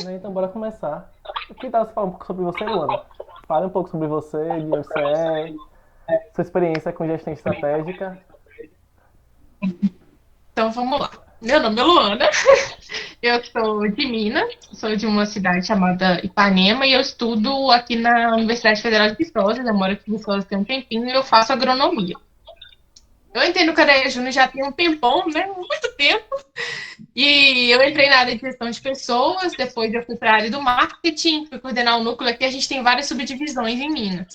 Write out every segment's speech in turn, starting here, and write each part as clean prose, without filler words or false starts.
Né, então, bora começar. Que tal você falar um pouco sobre você, Luana? Fale um pouco sobre você, de onde você é, sua experiência com gestão estratégica. Então vamos lá. Meu nome é Luana, eu sou de Minas, sou de uma cidade chamada Ipanema e eu estudo aqui na Universidade Federal de Viçosa, eu moro aqui em Viçosa tem um tempinho e eu faço agronomia. Eu entrei no Cadeia Júnior já tem um tempão, né? Muito tempo. E eu entrei na área de gestão de pessoas, depois eu fui para a área do marketing, fui coordenar o núcleo aqui, a gente tem várias subdivisões em Minas.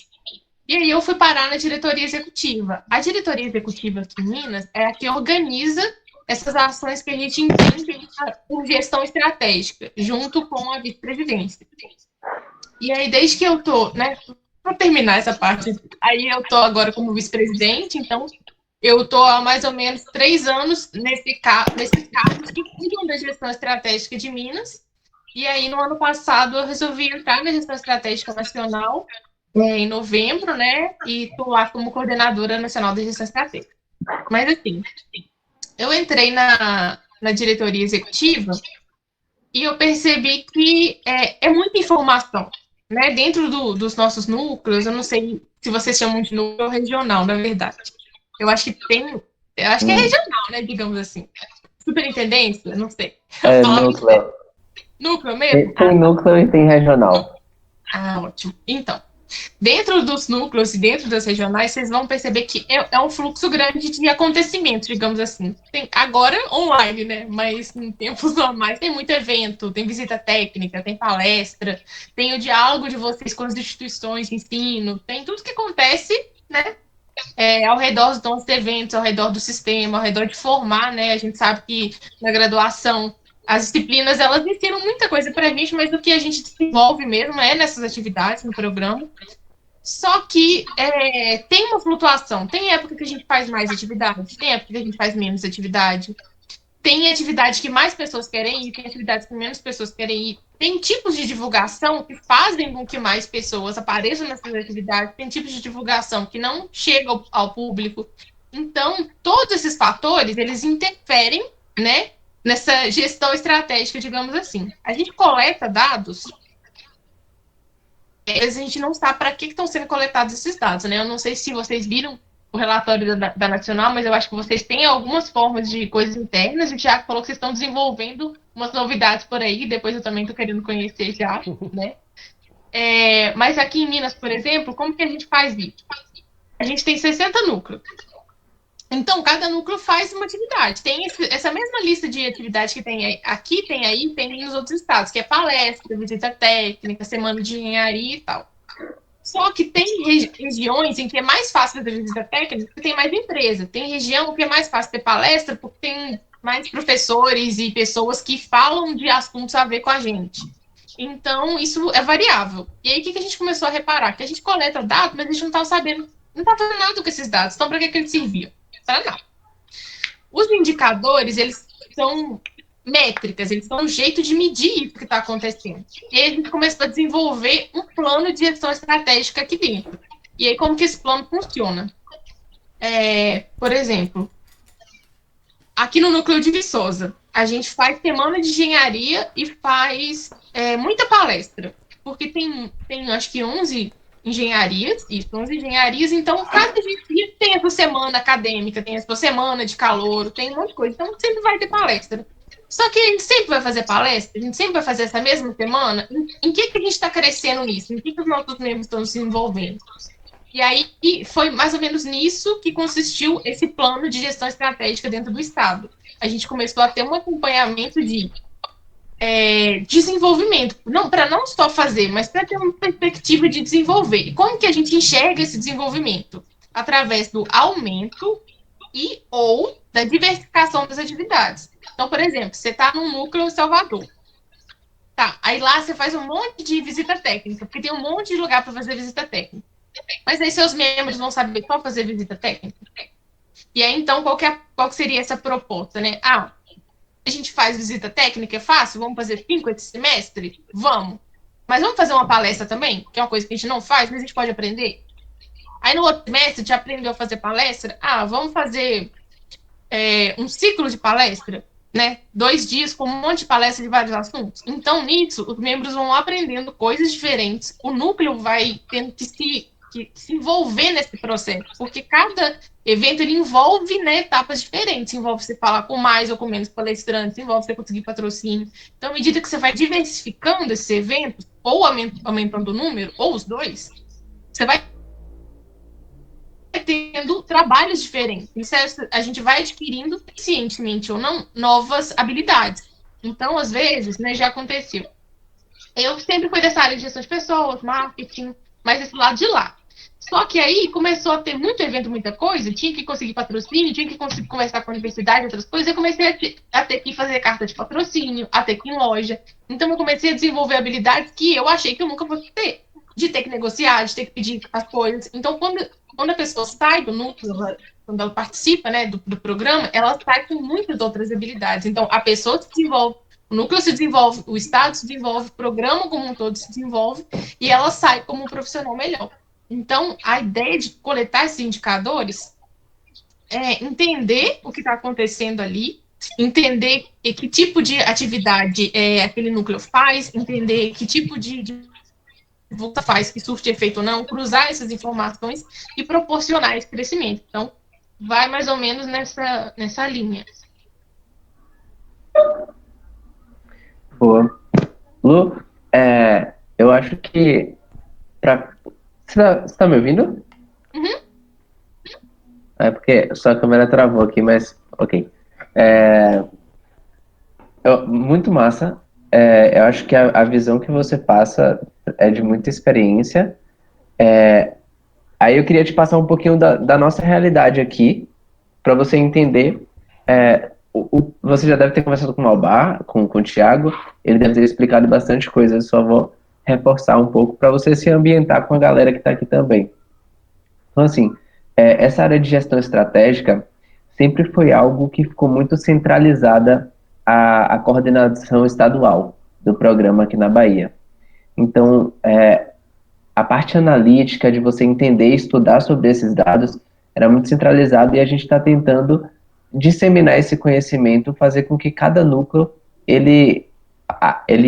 E aí eu fui parar na diretoria executiva. A diretoria executiva aqui em Minas é a que organiza essas ações que a gente entende por gestão estratégica, junto com a vice-presidência. E aí, desde que eu tô, né, para terminar essa parte, aí eu tô agora como vice-presidente, então eu tô há mais ou menos 3 anos nesses cargos que cuidam da gestão estratégica de Minas. E aí, no ano passado, eu resolvi entrar na gestão estratégica nacional em novembro, né? E estou lá como coordenadora nacional de gestão estratégica. Mas assim, eu entrei na diretoria executiva e eu percebi que é muita informação, né? Dentro dos nossos núcleos, eu não sei se vocês chamam de núcleo regional, na verdade. Eu acho que tem, eu acho que é Hum, regional, né? Digamos assim. Superintendência, não sei. A é palavra núcleo. núcleo mesmo? Tem núcleo e tem regional. Ótimo. Então, dentro dos núcleos e dentro das regionais, vocês vão perceber que é um fluxo grande de acontecimentos, digamos assim. Tem, agora online, né? Mas em tempos normais tem muito evento, tem visita técnica, tem palestra, tem o diálogo de vocês com as instituições de ensino, tem tudo que acontece, né? Ao redor dos nossos eventos, ao redor do sistema, ao redor de formar, né? A gente sabe que na graduação as disciplinas elas ensinam muita coisa para a gente, mas o que a gente desenvolve mesmo é nessas atividades no programa. Só que tem uma flutuação. Tem época que a gente faz mais atividade, tem época que a gente faz menos atividade. Tem atividade que mais pessoas querem ir, tem atividades que menos pessoas querem ir. Tem tipos de divulgação que fazem com que mais pessoas apareçam nessas atividades. Tem tipos de divulgação que não chegam ao público. Então, todos esses fatores, eles interferem, né, nessa gestão estratégica, digamos assim. A gente coleta dados a gente não sabe para que estão sendo coletados esses dados, né? Eu não sei se vocês viram o relatório da Nacional, mas eu acho que vocês têm algumas formas de coisas internas. O Thiago falou que vocês estão desenvolvendo umas novidades por aí, depois eu também estou querendo conhecer já, né? Mas aqui em Minas, por exemplo, como que a gente faz isso? A gente tem 60 núcleos. Então, cada núcleo faz uma atividade. Tem essa mesma lista de atividades que tem aqui, tem aí, tem nos outros estados, que é palestra, visita técnica, semana de engenharia e tal. Só que tem regiões em que é mais fácil fazer visita técnica porque tem mais empresa. Tem região que é mais fácil ter palestra porque tem mais professores e pessoas que falam de assuntos a ver com a gente. Então, isso é variável. E aí, o que a gente começou a reparar? Que a gente coleta dados, mas a gente não estava sabendo, não estava fazendo nada com esses dados. Então, para que eles serviam? Para nada. Os indicadores, eles são métricas, eles são um jeito de medir isso que está acontecendo. E aí a gente começou a desenvolver um plano de gestão estratégica aqui dentro. E aí, como que esse plano funciona? Por exemplo, aqui no núcleo de Viçosa, a gente faz semana de engenharia e faz muita palestra, porque tem acho que 11 engenharias, isso, 11 engenharias, então cada dia tem essa semana acadêmica, tem essa semana de calor, tem um monte de coisa, então sempre vai ter palestra. Só que a gente sempre vai fazer palestra, a gente sempre vai fazer essa mesma semana. Em que a gente está crescendo nisso? Em que os nossos membros estão se envolvendo? E aí foi mais ou menos nisso que consistiu esse plano de gestão estratégica dentro do Estado. A gente começou a ter um acompanhamento de desenvolvimento, não para não só fazer, mas para ter uma perspectiva de desenvolver. E como que a gente enxerga esse desenvolvimento? Através do aumento e ou da diversificação das atividades. Então, por exemplo, você está num núcleo em Salvador. Tá, aí lá você faz um monte de visita técnica, porque tem um monte de lugar para fazer visita técnica. Mas aí seus membros vão saber qual fazer visita técnica. E aí, então, qual que seria essa proposta, né? A gente faz visita técnica, é fácil? Vamos fazer 5 esse semestre? Vamos. Mas vamos fazer uma palestra também? Que é uma coisa que a gente não faz, mas a gente pode aprender. Aí no outro semestre, já aprendeu a fazer palestra? Vamos fazer um ciclo de palestra? né, 2 dias com um monte de palestras de vários assuntos. Então, nisso, os membros vão aprendendo coisas diferentes, o núcleo vai tendo que se envolver nesse processo, porque cada evento ele envolve, né, etapas diferentes, envolve você falar com mais ou com menos palestrantes, envolve você conseguir patrocínio. Então, à medida que você vai diversificando esses eventos, ou aumentando o número, ou os dois, você vai tendo trabalhos diferentes. Isso a gente vai adquirindo, cientemente ou não, novas habilidades. Então, às vezes, né, já aconteceu. Eu sempre fui dessa área de gestão de pessoas, marketing, mas esse lado de lá. Só que aí começou a ter muito evento, muita coisa, tinha que conseguir patrocínio, tinha que conseguir conversar com a universidade, outras coisas, eu comecei a ter que fazer carta de patrocínio, a ter que ir em loja. Então eu comecei a desenvolver habilidades que eu achei que eu nunca fosse ter. De ter que negociar, de ter que pedir as coisas. Então, quando a pessoa sai do núcleo, quando ela participa, né, do programa, ela sai com muitas outras habilidades. Então, a pessoa se desenvolve, o núcleo se desenvolve, o Estado se desenvolve, o programa como um todo se desenvolve, e ela sai como um profissional melhor. Então, a ideia de coletar esses indicadores é entender o que está acontecendo ali, entender que tipo de atividade aquele núcleo faz, entender que tipo de volta faz, que surte efeito ou não, cruzar essas informações e proporcionar esse crescimento. Então, vai mais ou menos nessa linha. Boa. Lu, eu acho que você tá me ouvindo? Uhum. É porque sua câmera travou aqui, mas ok. Muito massa. Eu acho que a visão que você passa é de muita experiência. Aí eu queria te passar um pouquinho da nossa realidade aqui, para você entender. Você já deve ter conversado com o Malbar, com o Thiago, ele deve ter explicado bastante coisa, eu só vou reforçar um pouco para você se ambientar com a galera que está aqui também. Então, assim, essa área de gestão estratégica sempre foi algo que ficou muito centralizada à coordenação estadual do programa aqui na Bahia. Então, a parte analítica de você entender e estudar sobre esses dados era muito centralizada e a gente está tentando disseminar esse conhecimento, fazer com que cada núcleo ele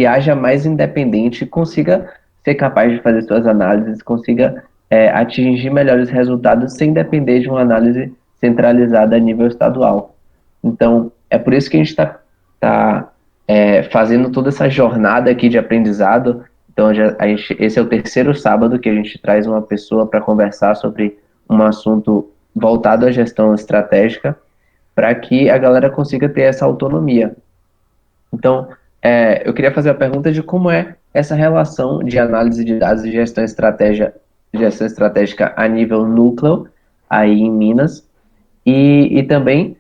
haja mais independente, consiga ser capaz de fazer suas análises, consiga atingir melhores resultados sem depender de uma análise centralizada a nível estadual. Então, é por isso que a gente está fazendo toda essa jornada aqui de aprendizado. Então, esse é o terceiro sábado que a gente traz uma pessoa para conversar sobre um assunto voltado à gestão estratégica, para que a galera consiga ter essa autonomia. Então, eu queria fazer a pergunta de como é essa relação de análise de dados e gestão estratégica a nível núcleo, aí em Minas, e também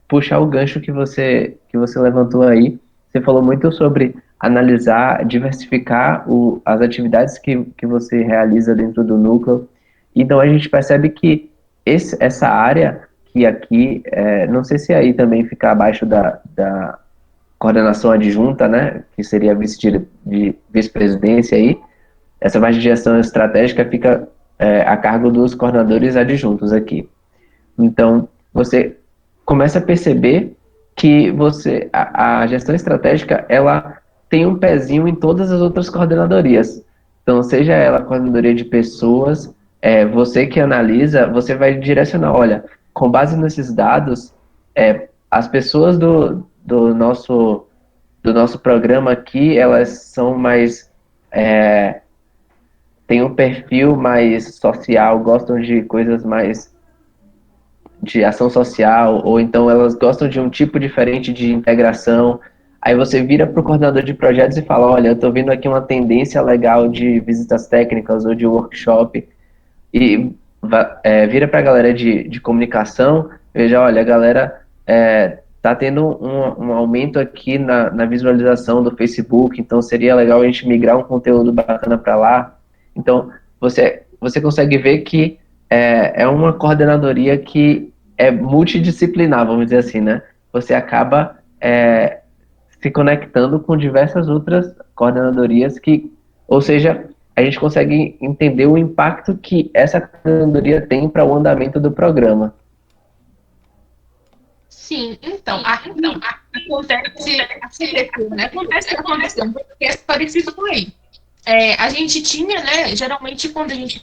puxar o gancho que você levantou aí. Você falou muito sobre analisar, diversificar as atividades que você realiza dentro do núcleo. Então, a gente percebe que essa área, que aqui, não sei se aí também fica abaixo da coordenação adjunta, né, que seria de vice-presidência aí, essa parte de gestão estratégica fica a cargo dos coordenadores adjuntos aqui. Então, você começa a perceber que a gestão estratégica, ela tem um pezinho em todas as outras coordenadorias. Então, seja ela a coordenadoria de pessoas, você que analisa, você vai direcionar, olha, com base nesses dados, as pessoas do nosso programa aqui, elas são mais... têm um perfil mais social, gostam de coisas mais de ação social, ou então elas gostam de um tipo diferente de integração. Aí você vira para o coordenador de projetos e fala, olha, eu estou vendo aqui uma tendência legal de visitas técnicas ou de workshop, e vira para a galera de comunicação, veja, olha, a galera está tendo um aumento aqui na visualização do Facebook, então seria legal a gente migrar um conteúdo bacana para lá. Então, você consegue ver que é uma coordenadoria que é multidisciplinar, vamos dizer assim, né? Você acaba se conectando com diversas outras coordenadorias ou seja, a gente consegue entender o impacto que essa coordenadoria tem para o andamento do programa. Sim, então, Acontece que aconteceu, porque é parecido com aí. A gente tinha, né, geralmente quando a gente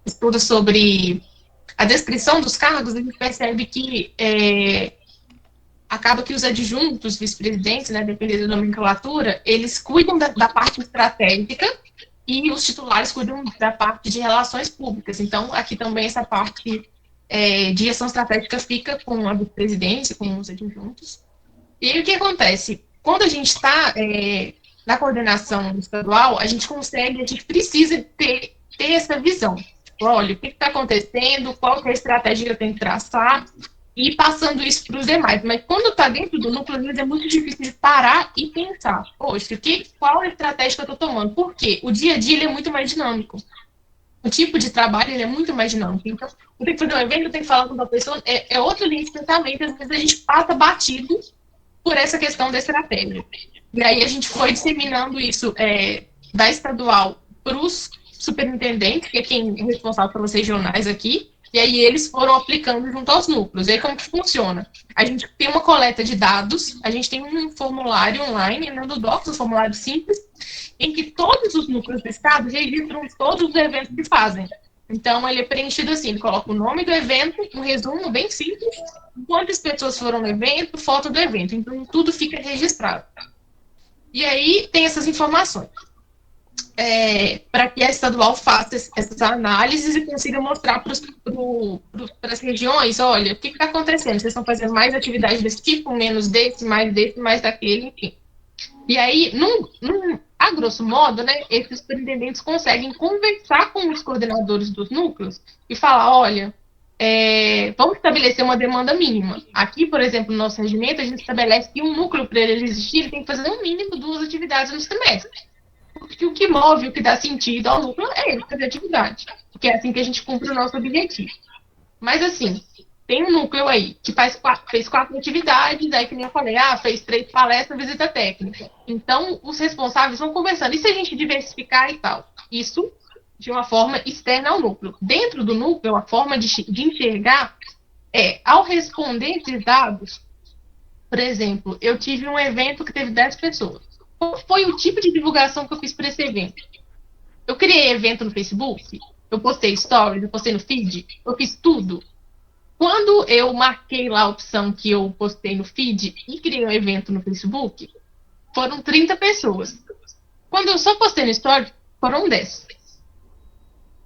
estuda sobre a descrição dos cargos, a gente percebe que acaba que os adjuntos, vice-presidentes, né, dependendo da nomenclatura, eles cuidam da parte estratégica e os titulares cuidam da parte de relações públicas. Então, aqui também essa parte de gestão estratégica fica com a vice-presidência, com os adjuntos. E aí o que acontece? Quando a gente está na coordenação estadual, a gente precisa ter essa visão. Tipo, olha, o que está acontecendo, qual que é a estratégia que eu tenho que traçar, e passando isso para os demais. Mas quando está dentro do núcleo, às vezes é muito difícil de parar e pensar. Poxa, qual é a estratégia que eu estou tomando? Por quê? O dia a dia ele é muito mais dinâmico. O tipo de trabalho ele é muito mais dinâmico. Então, eu tenho que fazer um evento, eu tenho que falar com uma pessoa, é outra linha de pensamento. Às vezes a gente passa batido por essa questão da estratégia. E aí a gente foi disseminando isso da estadual para os superintendentes, que é quem é responsável pelos regionais aqui, e aí eles foram aplicando junto aos núcleos. E aí como que funciona? A gente tem uma coleta de dados, a gente tem um formulário online, no Docs, um formulário simples, em que todos os núcleos do estado registram todos os eventos que fazem. Então, ele é preenchido assim, ele coloca o nome do evento, um resumo bem simples, quantas pessoas foram no evento, foto do evento. Então, tudo fica registrado. E aí, tem essas informações. Para que a estadual faça essas análises e consiga mostrar para as regiões, olha, o que está acontecendo? Vocês estão fazendo mais atividades desse tipo, menos desse, mais daquele, enfim. E aí, a grosso modo, né, esses superintendentes conseguem conversar com os coordenadores dos núcleos e falar, olha, vamos estabelecer uma demanda mínima. Aqui, por exemplo, no nosso regimento, a gente estabelece que um núcleo, para ele existir, ele tem que fazer no mínimo 2 atividades no semestre. Porque o que move, o que dá sentido ao núcleo é ele fazer atividade. Porque é assim que a gente cumpre o nosso objetivo. Mas, assim, tem um núcleo aí que fez 4 atividades, aí que nem eu falei, fez 3 palestras, visita técnica. Então, os responsáveis vão conversando. E se a gente diversificar e tal? Isso de uma forma externa ao núcleo. Dentro do núcleo, a forma de enxergar ao responder esses dados, por exemplo, eu tive um evento que teve 10 pessoas. Qual foi o tipo de divulgação que eu fiz para esse evento? Eu criei evento no Facebook, eu postei stories, eu postei no feed, eu fiz tudo. Quando eu marquei lá a opção que eu postei no feed e criei um evento no Facebook, foram 30 pessoas. Quando eu só postei no story, foram 10.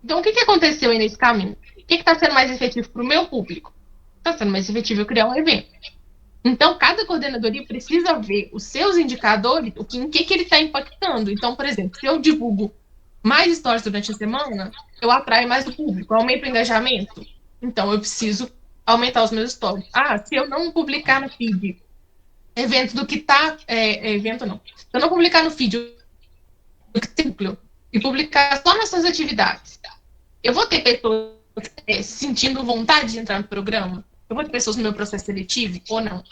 Então, o que aconteceu aí nesse caminho? O que está sendo mais efetivo para o meu público? Está sendo mais efetivo eu criar um evento. Então, cada coordenadoria precisa ver os seus indicadores, em que ele está impactando. Então, por exemplo, se eu divulgo mais stories durante a semana, eu atraio mais o público, eu aumento o engajamento. Então, eu preciso aumentar os meus stories. Se eu não publicar no feed evento do que está... evento não. Se eu não publicar no feed do que tem núcleo e publicar só nessas atividades, eu vou ter pessoas sentindo vontade de entrar no programa? Eu vou ter pessoas no meu processo seletivo ou não?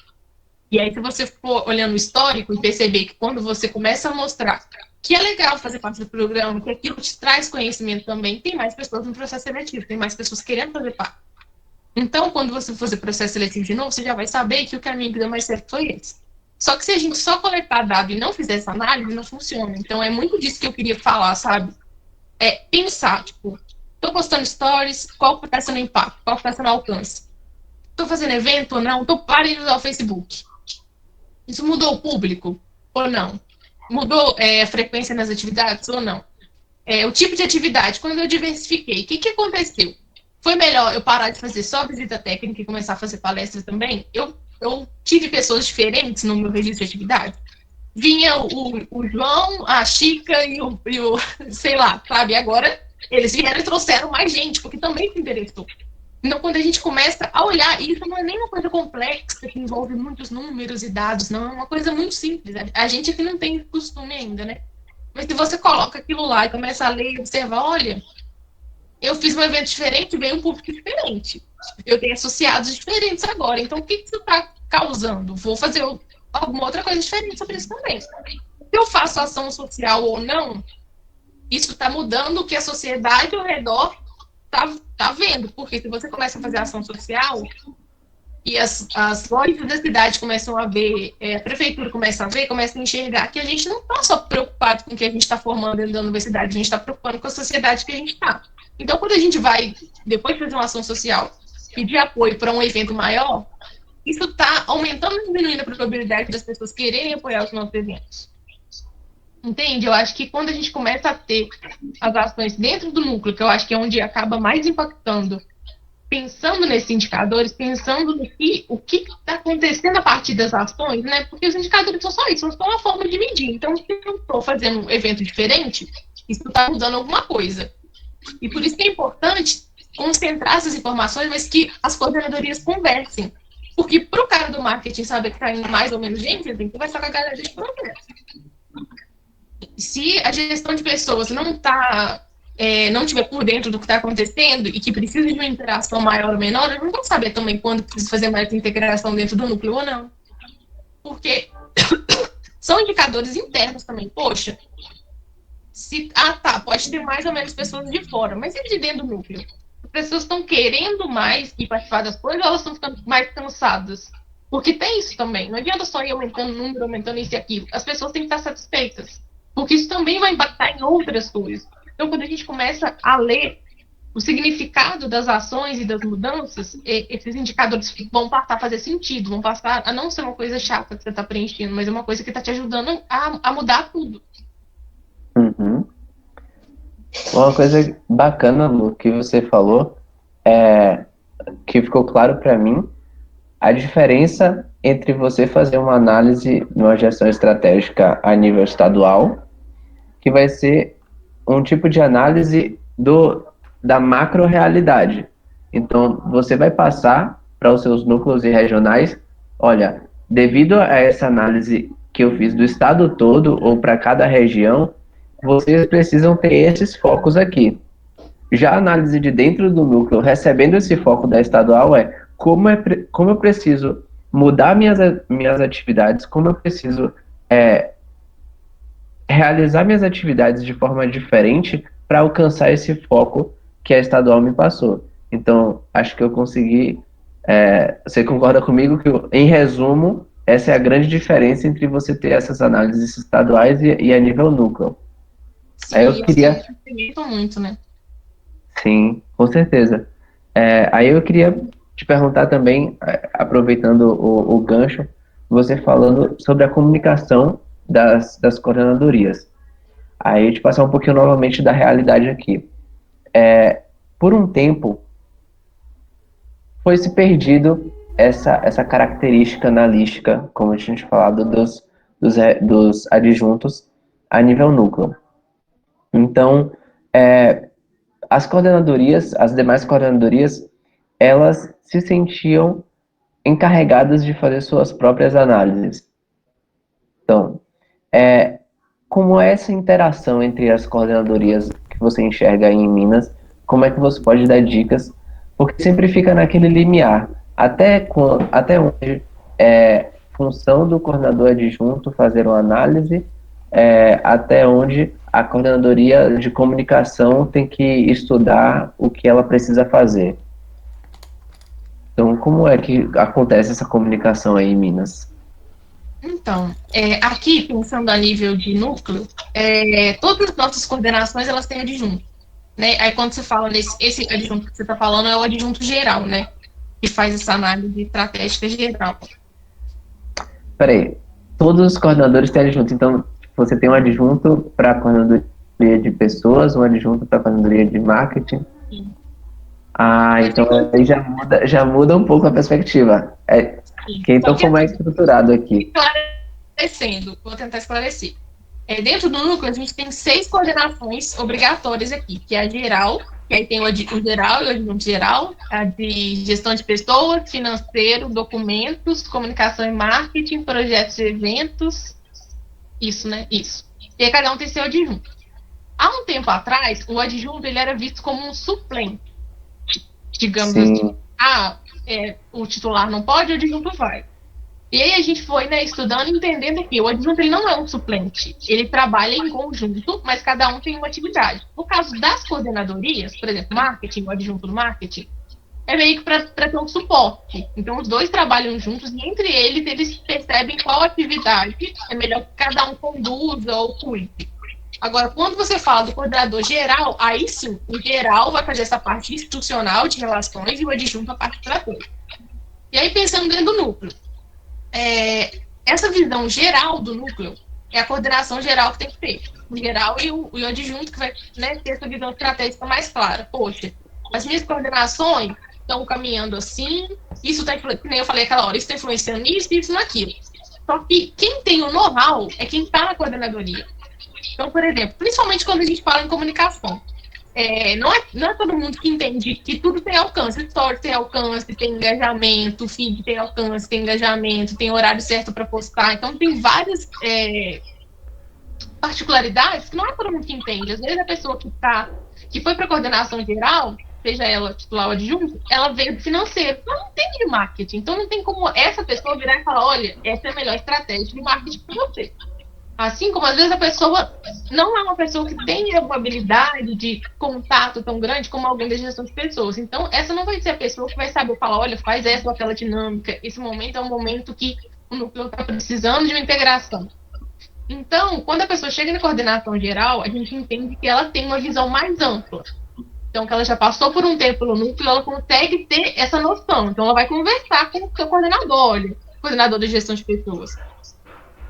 E aí, se você for olhando o histórico e perceber que quando você começa a mostrar que é legal fazer parte do programa, que aquilo te traz conhecimento também, tem mais pessoas no processo seletivo, tem mais pessoas querendo fazer parte. Então, quando você for fazer processo seletivo de novo, você já vai saber que o caminho que deu mais certo foi esse. Só que se a gente só coletar dado e não fizer essa análise, não funciona. Então, é muito disso que eu queria falar, sabe? Pensar, tipo, tô postando stories, qual está sendo o impacto, qual está sendo o alcance? Tô fazendo evento ou não? Tô parando de usar o Facebook. Isso mudou o público ou não? Mudou a frequência nas atividades ou não? O tipo de atividade, quando eu diversifiquei, o que aconteceu? Foi melhor eu parar de fazer só visita técnica e começar a fazer palestras também? Eu tive pessoas diferentes no meu registro de atividade. Vinha o João, a Chica e o sei lá, sabe? Agora eles vieram e trouxeram mais gente, porque também se interessou. Então, quando a gente começa a olhar, isso não é nem uma coisa complexa, que envolve muitos números e dados, não, é uma coisa muito simples. A gente aqui não tem costume ainda, né? Mas se você coloca aquilo lá e começa a ler e observar, olha, eu fiz um evento diferente, veio um público diferente. Eu tenho associados diferentes agora, então o que isso está causando? Vou fazer alguma outra coisa diferente sobre isso também. Se eu faço ação social ou não, isso está mudando o que a sociedade ao redor tá vendo, porque se você começa a fazer ação social e as lojas da cidade começam a ver, a prefeitura começa a ver, começa a enxergar que a gente não está só preocupado com o que a gente está formando dentro da universidade, a gente está preocupado com a sociedade que a gente está. Então, quando a gente vai, depois de fazer uma ação social, pedir apoio para um evento maior, isso está aumentando e diminuindo a probabilidade das pessoas quererem apoiar os nossos eventos. Entende? Eu acho que quando a gente começa a ter as ações dentro do núcleo, que eu acho que é onde acaba mais impactando, pensando nesses indicadores, pensando no o que está acontecendo a partir das ações, né? Porque os indicadores são só isso, são só uma forma de medir. Então, se eu estou fazendo um evento diferente, isso está mudando alguma coisa. E por isso que é importante concentrar essas informações, mas que as coordenadorias conversem. Porque para o cara do marketing saber que está indo mais ou menos gente, ele tem que conversar com a galera de projeto. Se a gestão de pessoas não estiver por dentro do que está acontecendo e que precisa de uma interação maior ou menor, eles não vão saber também quando precisa fazer mais integração dentro do núcleo ou não. Porque são indicadores internos também. Poxa, pode ter mais ou menos pessoas de fora, mas e de dentro do núcleo? As pessoas estão querendo mais e participar das coisas, ou elas estão ficando mais cansadas? Porque tem isso também. Não adianta só ir aumentando o número, aumentando isso e aquilo. As pessoas têm que estar satisfeitas. Porque isso também vai impactar em outras coisas. Então, quando a gente começa a ler o significado das ações e das mudanças, esses indicadores vão passar a fazer sentido, vão passar a não ser uma coisa chata que você está preenchendo, mas é uma coisa que está te ajudando a mudar tudo. Uhum. Uma coisa bacana, Lu, que você falou, que ficou claro para mim, a diferença entre você fazer uma análise numa gestão estratégica a nível estadual, que vai ser um tipo de análise da macro-realidade. Então, você vai passar para os seus núcleos e regionais, olha, devido a essa análise que eu fiz do estado todo ou para cada região, vocês precisam ter esses focos aqui. Já a análise de dentro do núcleo, recebendo esse foco da estadual, como eu preciso mudar minhas atividades, como eu preciso realizar minhas atividades de forma diferente para alcançar esse foco que a estadual me passou. Então, acho que eu consegui. Você concorda comigo que, em resumo, essa é a grande diferença entre você ter essas análises estaduais e a nível núcleo. Sim, Aí eu queria. Muito, né? Sim, com certeza. Aí eu queria te perguntar também, aproveitando o gancho, você falando sobre a comunicação das coordenadorias. Aí te passar um pouquinho novamente da realidade aqui. Por um tempo, foi se perdido essa característica analítica, como a gente falado, dos adjuntos a nível núcleo. Então, as demais coordenadorias, elas se sentiam encarregadas de fazer suas próprias análises. Então, como é essa interação entre as coordenadorias que você enxerga aí em Minas, como é que você pode dar dicas? Porque sempre fica naquele limiar, até onde é função do coordenador adjunto fazer uma análise, até onde a coordenadoria de comunicação tem que estudar o que ela precisa fazer. Então, como é que acontece essa comunicação aí em Minas? Então, aqui, pensando a nível de núcleo, todas as nossas coordenações, elas têm adjunto, né? Aí, quando você fala esse adjunto que você está falando, é o adjunto geral, né? Que faz essa análise estratégica geral. Peraí, todos os coordenadores têm adjunto, então você tem um adjunto para a coordenadoria de pessoas, um adjunto para a coordenadoria de marketing. Sim. Então aí já muda um pouco a perspectiva. Então, como é estruturado aqui? Vou tentar esclarecer. Dentro do núcleo, a gente tem 6 coordenações obrigatórias aqui, que é a geral, que aí tem o geral e o adjunto geral, a de gestão de pessoas, financeiro, documentos, comunicação e marketing, projetos e eventos. Isso, né? Isso. E aí cada um tem seu adjunto. Há um tempo atrás, o adjunto ele era visto como um suplente. Digamos assim. O titular não pode, o adjunto vai. E aí a gente foi, né, estudando e entendendo que o adjunto ele não é um suplente. Ele trabalha em conjunto, mas cada um tem uma atividade. No caso das coordenadorias, por exemplo, marketing, o adjunto do marketing, é meio que para ter um suporte. Então, os dois trabalham juntos e entre eles percebem qual atividade é melhor que cada um conduza ou cuide. Agora, quando você fala do coordenador geral, aí sim, o geral vai fazer essa parte institucional de relações e o adjunto a parte estratégica. E aí, pensando dentro do núcleo, essa visão geral do núcleo é a coordenação geral que tem que ter. O geral e o adjunto que vai, né, ter essa visão estratégica mais clara. Poxa, as minhas coordenações estão caminhando assim, isso está, nem eu falei aquela hora, isso está influenciando nisso e isso naquilo. Só que quem tem o know-how é quem está na coordenadoria. Então, por exemplo, principalmente quando a gente fala em comunicação, não é todo mundo que entende que tudo tem alcance. Story tem alcance, tem engajamento, feed tem alcance, tem engajamento, tem horário certo para postar. Então, tem várias particularidades que não é todo mundo que entende. Às vezes, a pessoa que foi para a coordenação geral, seja ela titular ou adjunto, ela veio do financeiro. Ela não entende de marketing. Então, não tem como essa pessoa virar e falar: olha, essa é a melhor estratégia de marketing para você. Assim como, às vezes, a pessoa não é uma pessoa que tem uma habilidade de contato tão grande como alguém da gestão de pessoas. Então, essa não vai ser a pessoa que vai saber falar: olha, faz essa ou aquela dinâmica. Esse momento é um momento que o núcleo está precisando de uma integração. Então, quando a pessoa chega na coordenação geral, a gente entende que ela tem uma visão mais ampla. Então, que ela já passou por um tempo no núcleo, ela consegue ter essa noção. Então, ela vai conversar com o seu coordenador, olha, coordenador de gestão de pessoas.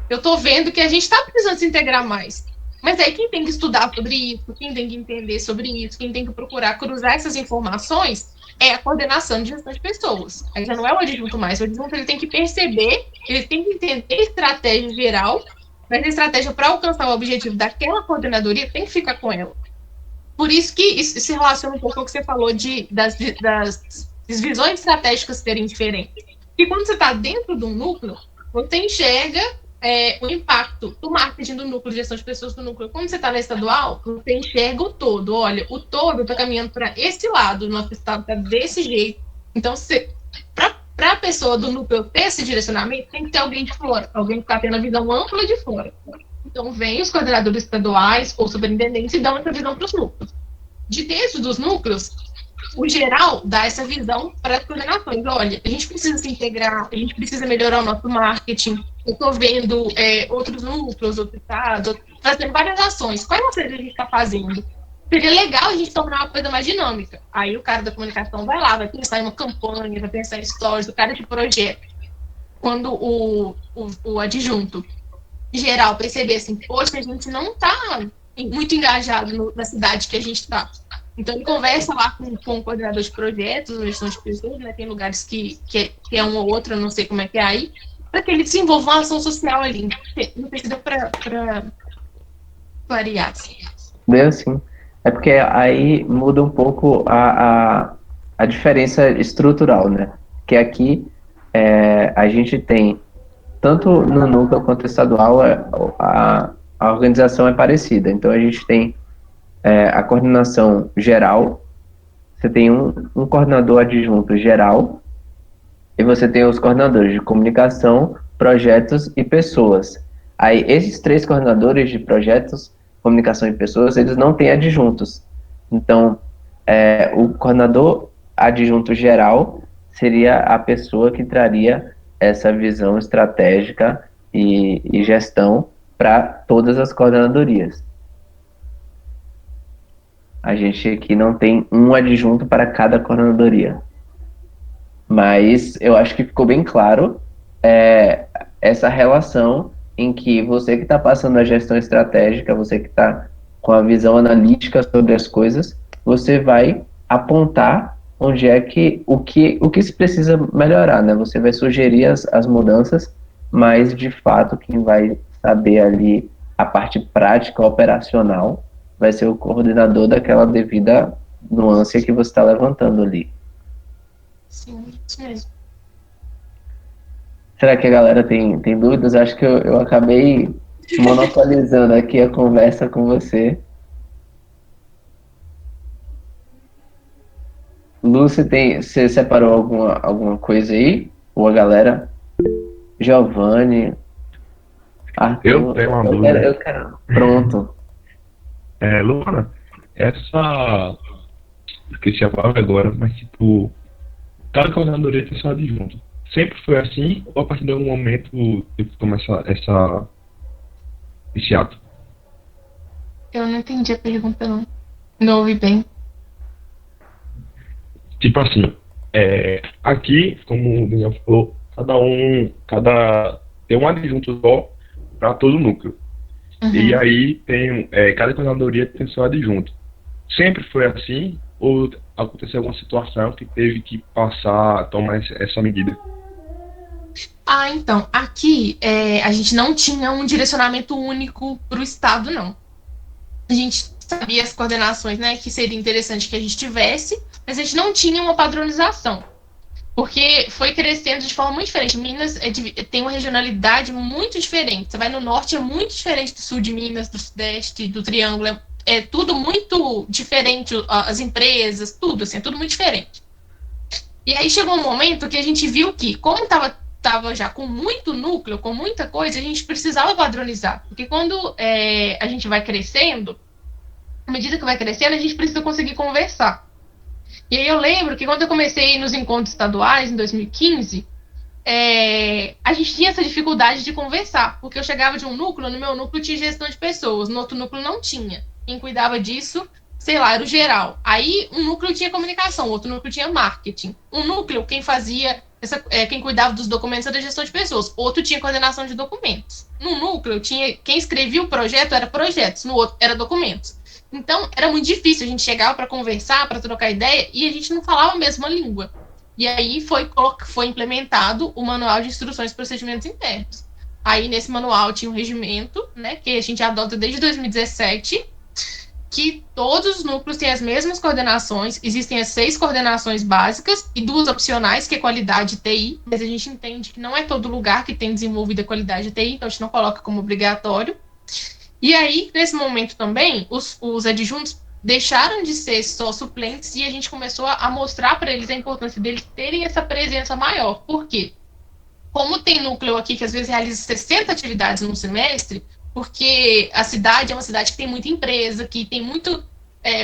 Eu estou vendo que a gente está precisando se integrar mais. Mas aí quem tem que estudar sobre isso, quem tem que entender sobre isso, quem tem que procurar cruzar essas informações é a coordenação de gestão de pessoas. Aí já não é o adjunto mais. O adjunto ele tem que perceber, ele tem que entender a estratégia geral, mas a estratégia para alcançar o objetivo daquela coordenadoria tem que ficar com ela. Por isso que isso se relaciona um pouco com o que você falou das visões estratégicas serem diferentes. Porque quando você está dentro de um núcleo, você enxerga o impacto do marketing do núcleo, de gestão de pessoas do núcleo. Quando você está na estadual, você enxerga o todo. Olha, o todo está caminhando para esse lado, o nosso estado está desse jeito. Então, para a pessoa do núcleo ter esse direcionamento, tem que ter alguém de fora, alguém que está tendo a visão ampla de fora. Então, vem os coordenadores estaduais ou superintendentes e dão essa visão para os núcleos. De dentro dos núcleos, o geral dá essa visão para as coordenações. Olha, a gente precisa se integrar, a gente precisa melhorar o nosso marketing. Eu estou vendo outros núcleos, outros estados, fazendo várias ações. Quais ações a gente está fazendo? Seria legal a gente tornar uma coisa mais dinâmica. Aí o cara da comunicação vai lá, vai pensar em uma campanha, vai pensar em stories, o cara de projeto. Quando o adjunto geral perceber assim, poxa, a gente não está muito engajado na cidade que a gente está. Então, ele conversa lá com o coordenador de projetos, gestão de pessoas, né? Tem lugares que é um ou outro, eu não sei como é que é aí, para que ele desenvolva uma ação social ali. Não precisa para variar. Assim. Deu sim. É porque aí muda um pouco a diferença estrutural, né? Que aqui a gente tem, tanto no núcleo quanto estadual, a organização é parecida. Então, a gente tem a coordenação geral, você tem um coordenador adjunto geral, e você tem os coordenadores de comunicação, projetos e pessoas. Aí, esses 3 coordenadores de projetos, comunicação e pessoas, eles não têm adjuntos. Então, o coordenador adjunto geral seria a pessoa que traria essa visão estratégica e gestão para todas as coordenadorias. A gente aqui não tem um adjunto para cada coordenadoria. Mas eu acho que ficou bem claro essa relação em que você que está passando a gestão estratégica, você que está com a visão analítica sobre as coisas, você vai apontar onde é que o que se precisa melhorar, né? Você vai sugerir as mudanças, mas de fato quem vai saber ali a parte prática, operacional, vai ser o coordenador daquela devida nuance que você está levantando ali. Sim, isso mesmo. Será que a galera tem dúvidas? Acho que eu acabei monopolizando aqui a conversa com você. Lúcia, você separou alguma coisa aí? Ou a galera? Giovanni? Arthur? Eu tenho uma dúvida. Eu quero. Pronto. Luana, esqueci a palavra agora, mas tipo, cada coordenadoria tem seu adjunto. Sempre foi assim, ou a partir de algum momento começa esse ato? Eu não entendi a pergunta, não. Não ouvi bem. Tipo assim, aqui, como o Daniel falou, tem um adjunto só para todo o núcleo. E Uhum. aí cada coordenadoria tem seu adjunto. Sempre foi assim, ou aconteceu alguma situação que teve que tomar essa medida? Ah, então, aqui a gente não tinha um direcionamento único para o Estado, não. A gente sabia as coordenações, né, que seria interessante que a gente tivesse, mas a gente não tinha uma padronização, porque foi crescendo de forma muito diferente. Minas tem uma regionalidade muito diferente. Você vai no norte, é muito diferente do sul de Minas, do sudeste, do Triângulo. É tudo muito diferente, as empresas, tudo, assim, é tudo muito diferente. E aí chegou um momento que a gente viu que, como estava já com muito núcleo, com muita coisa, a gente precisava padronizar. Porque quando a gente vai crescendo, à medida que vai crescendo, a gente precisa conseguir conversar. E aí eu lembro que quando eu comecei nos encontros estaduais, em 2015, a gente tinha essa dificuldade de conversar, porque eu chegava de um núcleo, no meu núcleo tinha gestão de pessoas, no outro núcleo não tinha. Quem cuidava disso, sei lá, era o geral. Aí um núcleo tinha comunicação, outro núcleo tinha marketing. Um núcleo, quem fazia, quem cuidava dos documentos era gestão de pessoas, outro tinha coordenação de documentos. No núcleo, quem escrevia o projeto era projetos, no outro era documentos. Então, era muito difícil, a gente chegava para conversar, para trocar ideia, e a gente não falava a mesma língua. E aí foi implementado o Manual de Instruções e Procedimentos Internos. Aí, nesse manual, tinha um regimento, né, que a gente adota desde 2017, que todos os núcleos têm as mesmas coordenações, existem as 6 coordenações básicas e 2 opcionais, que é qualidade e TI, mas a gente entende que não é todo lugar que tem desenvolvido a qualidade de TI, então a gente não coloca como obrigatório. E aí, nesse momento também, os adjuntos deixaram de ser só suplentes e a gente começou a mostrar para eles a importância deles terem essa presença maior. Por quê? Como tem núcleo aqui que às vezes realiza 60 atividades no semestre, porque a cidade é uma cidade que tem muita empresa, que tem muita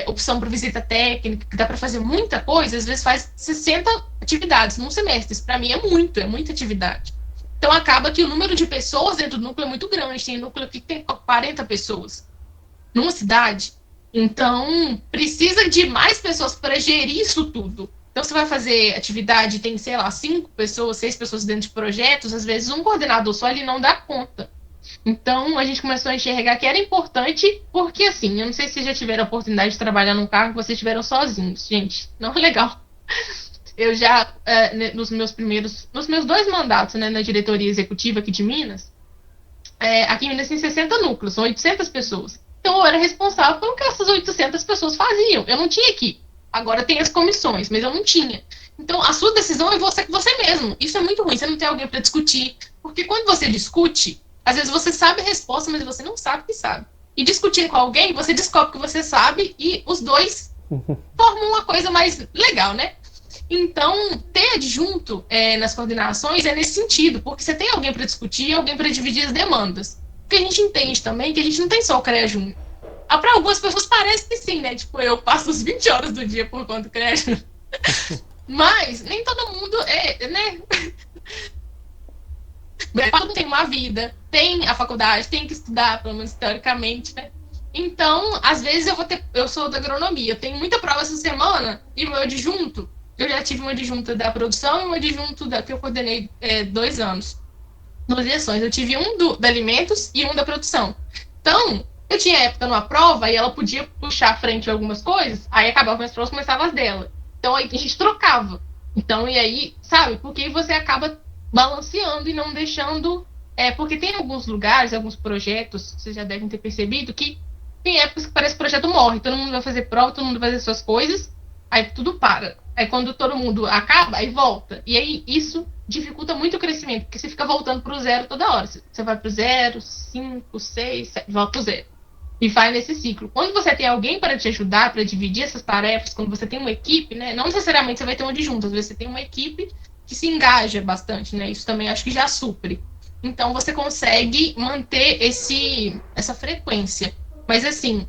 opção para visita técnica, que dá para fazer muita coisa, às vezes faz 60 atividades num semestre. Isso para mim é muita atividade. Então acaba que o número de pessoas dentro do núcleo é muito grande. Tem núcleo que tem 40 pessoas numa cidade. Então precisa de mais pessoas para gerir isso tudo. Então você vai fazer atividade, tem, sei lá, 5 pessoas, 6 pessoas dentro de projetos, às vezes um coordenador só ele não dá conta. Então a gente começou a enxergar que era importante, porque assim, eu não sei se vocês já tiveram a oportunidade de trabalhar num cargo que vocês estiveram sozinhos. Gente, não é legal. Eu já, nos meus 2 mandatos, né, na diretoria executiva aqui de Minas, aqui em Minas tem 60 núcleos, são 800 pessoas. Então eu era responsável pelo que essas 800 pessoas faziam. Eu não tinha equipe. Agora tem as comissões, mas eu não tinha. Então a sua decisão é você com você mesmo. Isso é muito ruim, você não tem alguém para discutir. Porque quando você discute, às vezes você sabe a resposta, mas você não sabe que sabe. E discutindo com alguém, você descobre que você sabe e os dois formam uma coisa mais legal, né? Então, ter adjunto nas coordenações é nesse sentido, porque você tem alguém para discutir e alguém para dividir as demandas. Porque a gente entende também que a gente não tem só o CREA Júnior. Para algumas pessoas parece que sim, né? Tipo, eu passo as 20 horas do dia por conta do CREA Júnior. Mas nem todo mundo né? Todo mundo tem uma vida, tem a faculdade, tem que estudar, pelo menos teoricamente, né? Então, às vezes eu sou da agronomia, eu tenho muita prova essa semana e o meu adjunto, eu já tive uma adjunta da produção e uma adjunto que eu coordenei 2 anos. 2 lições. Eu tive um da alimentos e um da produção. Então, eu tinha época numa prova e ela podia puxar à frente algumas coisas, aí acabava minhas provas, começava as dela. Então, aí a gente trocava. Então, e aí, sabe, porque você acaba balanceando e não deixando. Porque tem alguns lugares, alguns projetos, vocês já devem ter percebido, que tem épocas que parece que o projeto morre. Todo mundo vai fazer prova, todo mundo vai fazer suas coisas, aí tudo para. Aí quando todo mundo acaba, aí volta. E aí isso dificulta muito o crescimento, porque você fica voltando para o zero toda hora. Você vai para o 0, 5, 6, 7, volta para o 0. E vai nesse ciclo. Quando você tem alguém para te ajudar, para dividir essas tarefas, quando você tem uma equipe, né? Não necessariamente você vai ter uma adjunta, às vezes você tem uma equipe que se engaja bastante, né? Isso também acho que já supre. Então você consegue manter essa frequência. Mas assim,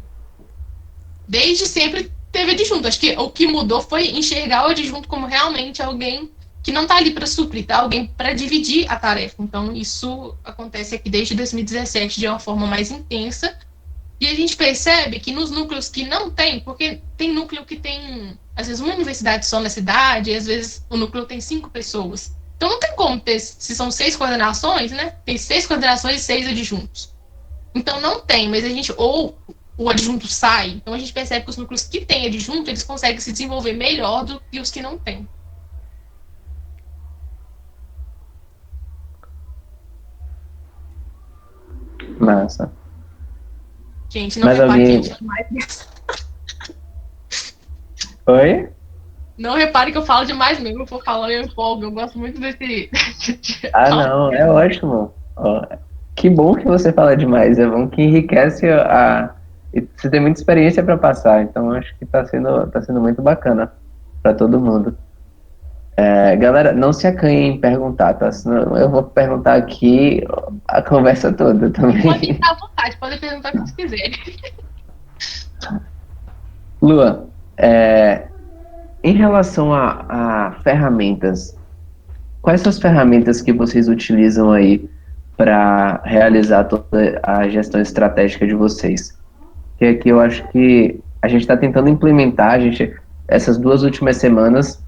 desde sempre teve adjunto. Acho que o que mudou foi enxergar o adjunto como realmente alguém que não está ali para suprir, tá? Alguém para dividir a tarefa. Então, isso acontece aqui desde 2017 de uma forma mais intensa. E a gente percebe que nos núcleos que não tem, porque tem núcleo que tem, às vezes, uma universidade só na cidade, e às vezes o núcleo tem 5 pessoas. Então não tem como ter, se são 6 coordenações, né? Tem 6 coordenações e 6 adjuntos. Então não tem, mas a gente, ou o adjunto sai, então a gente percebe que os núcleos que têm adjunto, eles conseguem se desenvolver melhor do que os que não têm. Massa. Gente, não Mas repare alguém- que eu falo demais mesmo. Oi? Não repare que eu falo demais mesmo, eu vou falando e eu empolgo. Eu gosto muito desse. Ah, não, é ótimo. Ó, que bom que você fala demais, é bom que enriquece a. E você tem muita experiência para passar, então acho que tá sendo muito bacana para todo mundo. Galera, não se acanhem em perguntar, tá? Senão eu vou perguntar aqui a conversa toda Podem também. estar à vontade, podem perguntar o que vocês quiserem. Lua, em relação a ferramentas, quais são as ferramentas que vocês utilizam aí para realizar toda a gestão estratégica de vocês? Que aqui eu acho que a gente está tentando implementar, essas 2 últimas semanas,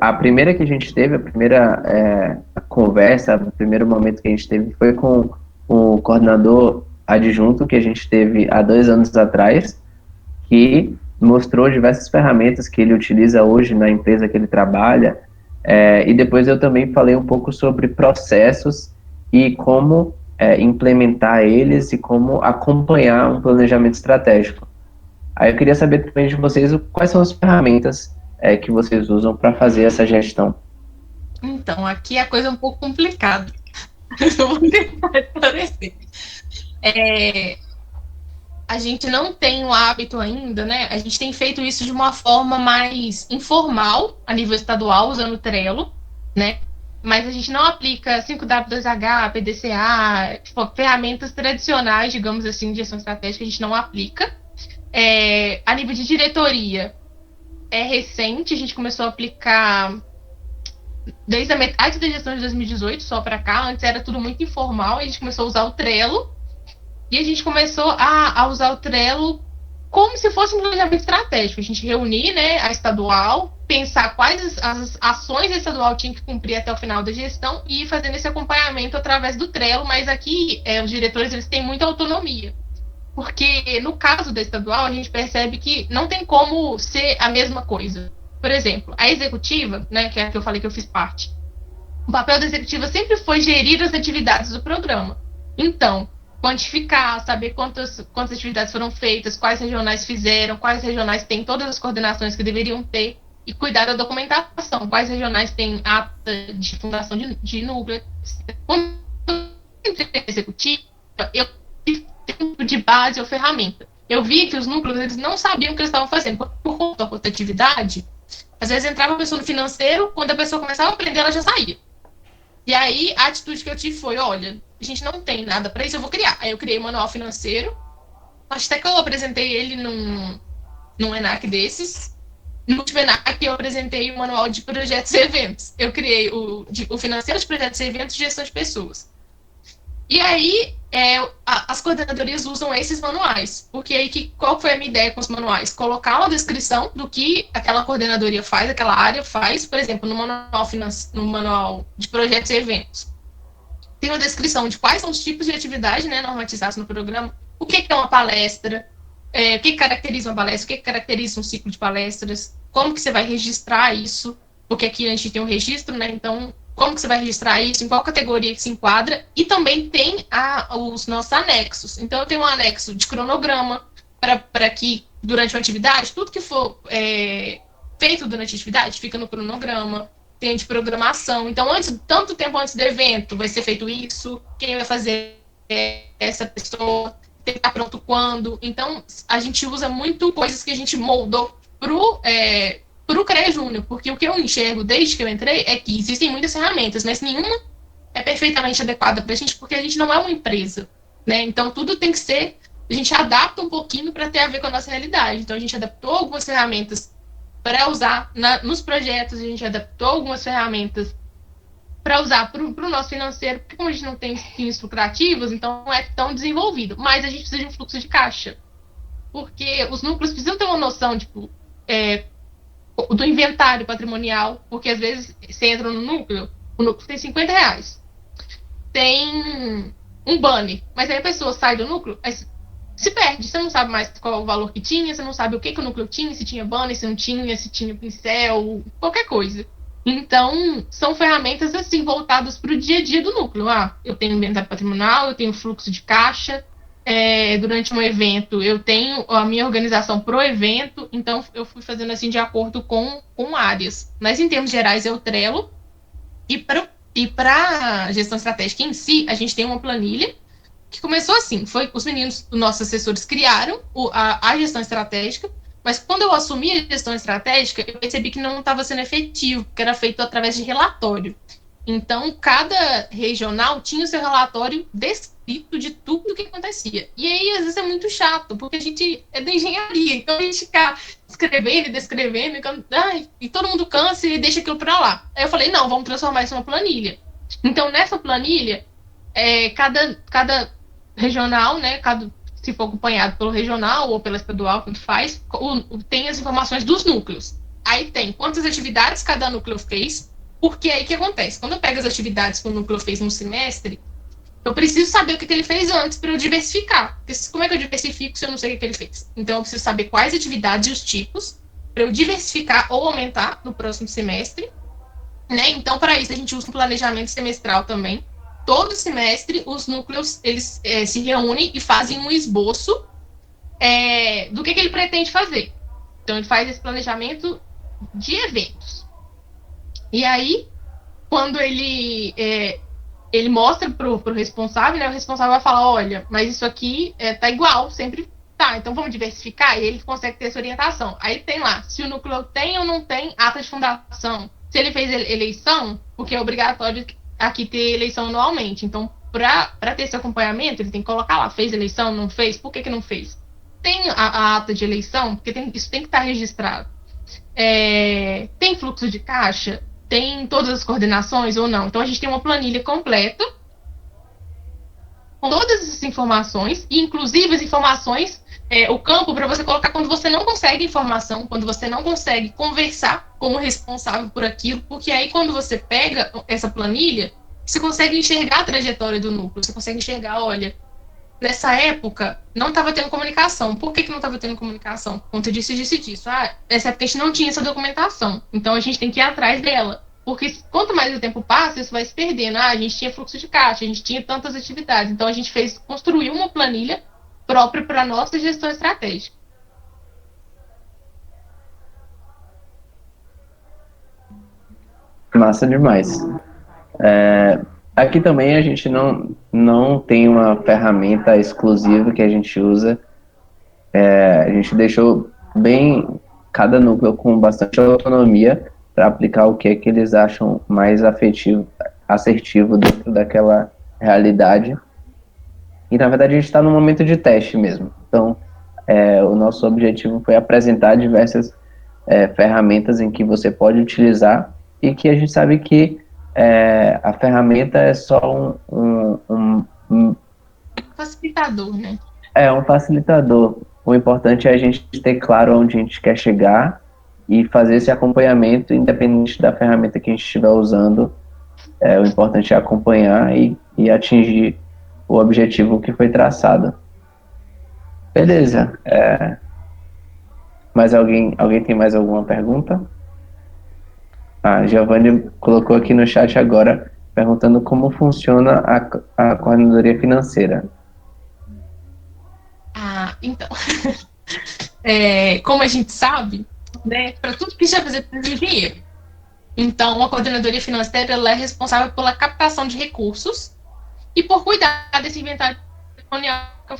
a primeira que a gente teve, a primeira conversa, o primeiro momento que a gente teve foi com o coordenador adjunto que a gente teve há 2 anos atrás, que mostrou diversas ferramentas que ele utiliza hoje na empresa que ele trabalha, e depois eu também falei um pouco sobre processos e como implementar eles e como acompanhar um planejamento estratégico. Aí eu queria saber também de vocês quais são as ferramentas que vocês usam para fazer essa gestão. Então, aqui a coisa é um pouco complicada. Eu vou tentar esclarecer. A gente não tem o hábito ainda, né? A gente tem feito isso de uma forma mais informal, a nível estadual, usando o Trello, né? Mas a gente não aplica 5W2H, PDCA, tipo, ferramentas tradicionais, digamos assim, de gestão estratégica, a gente não aplica. A nível de diretoria, é recente, a gente começou a aplicar desde a metade da gestão de 2018 só para cá. Antes era tudo muito informal, a gente começou a usar o Trello e a gente começou a usar o Trello como se fosse um planejamento estratégico. A gente reunir, né, a estadual, pensar quais as ações a estadual tinha que cumprir até o final da gestão e ir fazendo esse acompanhamento através do Trello, mas aqui os diretores eles têm muita autonomia. Porque no caso da estadual, a gente percebe que não tem como ser a mesma coisa. Por exemplo, a executiva, né, que é a que eu falei que eu fiz parte, o papel da executiva sempre foi gerir as atividades do programa. Então, quantificar, saber quantas atividades foram feitas, quais regionais fizeram, quais regionais têm todas as coordenações que deveriam ter, e cuidar da documentação, quais regionais têm ata de fundação de núcleo. Quando eu entrei na executiva, eu tempo de base ou ferramenta. Eu vi que os núcleos eles não sabiam o que eles estavam fazendo. Por conta da rotatividade, às vezes entrava a pessoa no financeiro, quando a pessoa começava a aprender, ela já saía. E aí, a atitude que eu tive foi, olha, a gente não tem nada para isso, eu vou criar. Aí eu criei o manual financeiro, acho até que eu apresentei ele num ENAC desses. No último ENAC eu apresentei o manual de projetos e eventos. Eu criei o financeiro de projetos e eventos e gestão de pessoas. E aí, as coordenadorias usam esses manuais. Porque aí, qual foi a minha ideia com os manuais? Colocar uma descrição do que aquela coordenadoria faz, aquela área faz. Por exemplo, no manual de projetos e eventos. Tem uma descrição de quais são os tipos de atividade, né, normatizados no programa. O que é uma palestra? O que caracteriza uma palestra? O que caracteriza um ciclo de palestras? Como que você vai registrar isso? Porque aqui a gente tem um registro, né? Então, como que você vai registrar isso, em qual categoria que se enquadra, e também tem os nossos anexos. Então, eu tenho um anexo de cronograma, para que, durante uma atividade, tudo que for feito durante a atividade fica no cronograma, tem de programação. Então, tanto tempo antes do evento, vai ser feito isso, quem vai fazer essa pessoa, tem que estar pronto quando. Então, a gente usa muito coisas que a gente moldou para o CREA Júnior, porque o que eu enxergo desde que eu entrei é que existem muitas ferramentas, mas nenhuma é perfeitamente adequada para a gente, porque a gente não é uma empresa, né? Então, tudo tem que ser a gente adapta um pouquinho para ter a ver com a nossa realidade. Então, a gente adaptou algumas ferramentas para usar nos projetos, a gente adaptou algumas ferramentas para usar para o nosso financeiro, porque como a gente não tem fins lucrativos, então não é tão desenvolvido. Mas a gente precisa de um fluxo de caixa. Porque os núcleos precisam ter uma noção, tipo, do inventário patrimonial, porque às vezes você entra no núcleo, o núcleo tem R$ 50. Tem um banner, mas aí a pessoa sai do núcleo, aí se perde, você não sabe mais qual é o valor que tinha, você não sabe o que o núcleo tinha, se tinha banner, se não tinha, se tinha pincel, qualquer coisa. Então, são ferramentas assim, voltadas para o dia a dia do núcleo. Eu tenho inventário patrimonial, eu tenho fluxo de caixa, durante um evento, eu tenho a minha organização pro evento, então eu fui fazendo assim de acordo com áreas. Mas em termos gerais é o Trello, e para gestão estratégica em si, a gente tem uma planilha que começou assim, foi os meninos, os nossos assessores criaram a gestão estratégica, mas quando eu assumi a gestão estratégica, eu percebi que não estava sendo efetivo, porque era feito através de relatório. Então, cada regional tinha o seu relatório descrito de tudo o que acontecia. E aí, às vezes, é muito chato, porque a gente é da engenharia, então a gente fica escrevendo e descrevendo, e todo mundo cansa e deixa aquilo para lá. Aí eu falei, não, vamos transformar isso em uma planilha. Então, nessa planilha, cada regional, né, se for acompanhado pelo regional ou pela estadual, tanto faz, tem as informações dos núcleos. Aí tem quantas atividades cada núcleo fez, porque aí o que acontece? Quando eu pego as atividades que o núcleo fez no semestre, eu preciso saber o que ele fez antes para eu diversificar. Porque como é que eu diversifico se eu não sei o que ele fez? Então eu preciso saber quais atividades e os tipos para eu diversificar ou aumentar no próximo semestre. Né? Então, para isso, a gente usa um planejamento semestral também. Todo semestre, os núcleos eles se reúnem e fazem um esboço do que ele pretende fazer. Então, ele faz esse planejamento de eventos. E aí, quando ele mostra pro responsável, né? O responsável vai falar, olha, mas isso aqui tá igual, sempre tá, então vamos diversificar, e ele consegue ter essa orientação. Aí tem lá, se o núcleo tem ou não tem ata de fundação, se ele fez eleição, porque é obrigatório aqui ter eleição anualmente, então para ter esse acompanhamento, ele tem que colocar lá, fez eleição, não fez, por que não fez? Tem a ata de eleição, porque isso tem que estar registrado. Tem fluxo de caixa? Tem todas as coordenações ou não? Então a gente tem uma planilha completa com todas essas informações, e inclusive as informações, o campo para você colocar quando você não consegue informação, quando você não consegue conversar com o responsável por aquilo, porque aí quando você pega essa planilha, você consegue enxergar a trajetória do núcleo, você consegue enxergar, olha, nessa época não estava tendo comunicação. Por que não estava tendo comunicação? Por conta disso, disso e disso. Nessa época a gente não tinha essa documentação. Então a gente tem que ir atrás dela. Porque quanto mais o tempo passa, isso vai se perdendo. A gente tinha fluxo de caixa, a gente tinha tantas atividades. Então a gente construiu uma planilha própria para a nossa gestão estratégica. Massa demais. Aqui também a gente não tem uma ferramenta exclusiva que a gente usa. A gente deixou bem cada núcleo com bastante autonomia para aplicar o que é que eles acham mais assertivo dentro daquela realidade. E na verdade a gente está num momento de teste mesmo. Então, o nosso objetivo foi apresentar diversas ferramentas em que você pode utilizar e que a gente sabe que a ferramenta é só um Facilitador, né? um facilitador. O importante é a gente ter claro onde a gente quer chegar e fazer esse acompanhamento, independente da ferramenta que a gente estiver usando. O importante é acompanhar e atingir o objetivo que foi traçado. Beleza. Mas alguém tem mais alguma pergunta? A Giovanni colocou aqui no chat agora, perguntando como funciona a coordenadoria financeira. Então, como a gente sabe, né, para tudo que a gente vai fazer, precisa de dinheiro. Então, a coordenadoria financeira ela é responsável pela captação de recursos e por cuidar desse inventário patrimonial que eu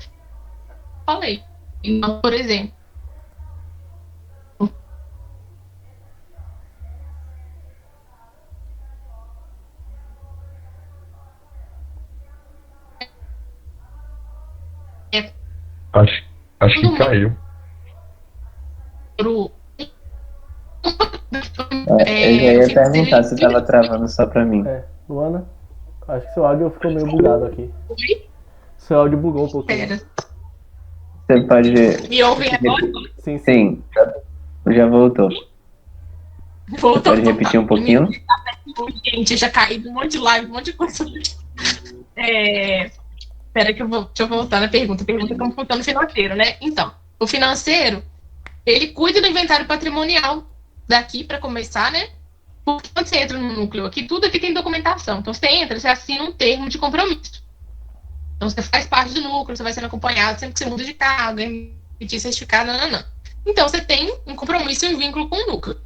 falei. Então, por exemplo, Acho que caiu. Pro- Eu já o ia financeiro, perguntar ele se cuida tava travando só pra mim. Luana, acho que seu áudio ficou meio bugado aqui. Oi? Seu áudio bugou um pouquinho. Pera. Você pode. Me ouvem agora? Sim, sim. Sim, já voltou. Você Voltou. pode repetir um pouquinho? Gente, já caí de um monte de live, um monte de coisa. Espera que deixa eu voltar na pergunta. A pergunta é como funciona o financeiro, né? Então, o financeiro, ele cuida do inventário patrimonial daqui para começar, né? Porque quando você entra no núcleo aqui, tudo aqui tem documentação. Então, você entra, você assina um termo de compromisso. Então, você faz parte do núcleo, você vai sendo acompanhado sempre que você muda de cargo, emitir certificado, não. Então, você tem um compromisso e um vínculo com o núcleo.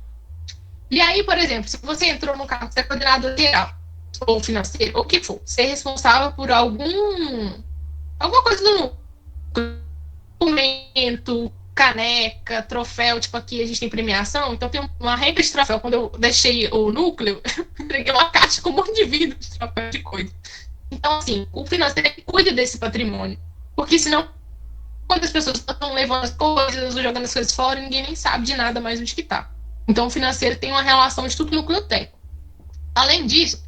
E aí, por exemplo, se você entrou no cargo, você é coordenador geral, ou financeiro, ou o que for, você é responsável por alguma coisa do núcleo, documento, caneca, troféu, tipo aqui a gente tem premiação, então tem uma réplica de troféu. Quando eu deixei o núcleo, eu entreguei uma caixa com um monte de vidro de troféu de coisa. Então, assim, o financeiro é que cuida desse patrimônio, porque senão, quando as pessoas estão levando as coisas, ou jogando as coisas fora, ninguém nem sabe de nada mais onde que tá. Então, o financeiro tem uma relação de tudo que o núcleo tem. Além disso,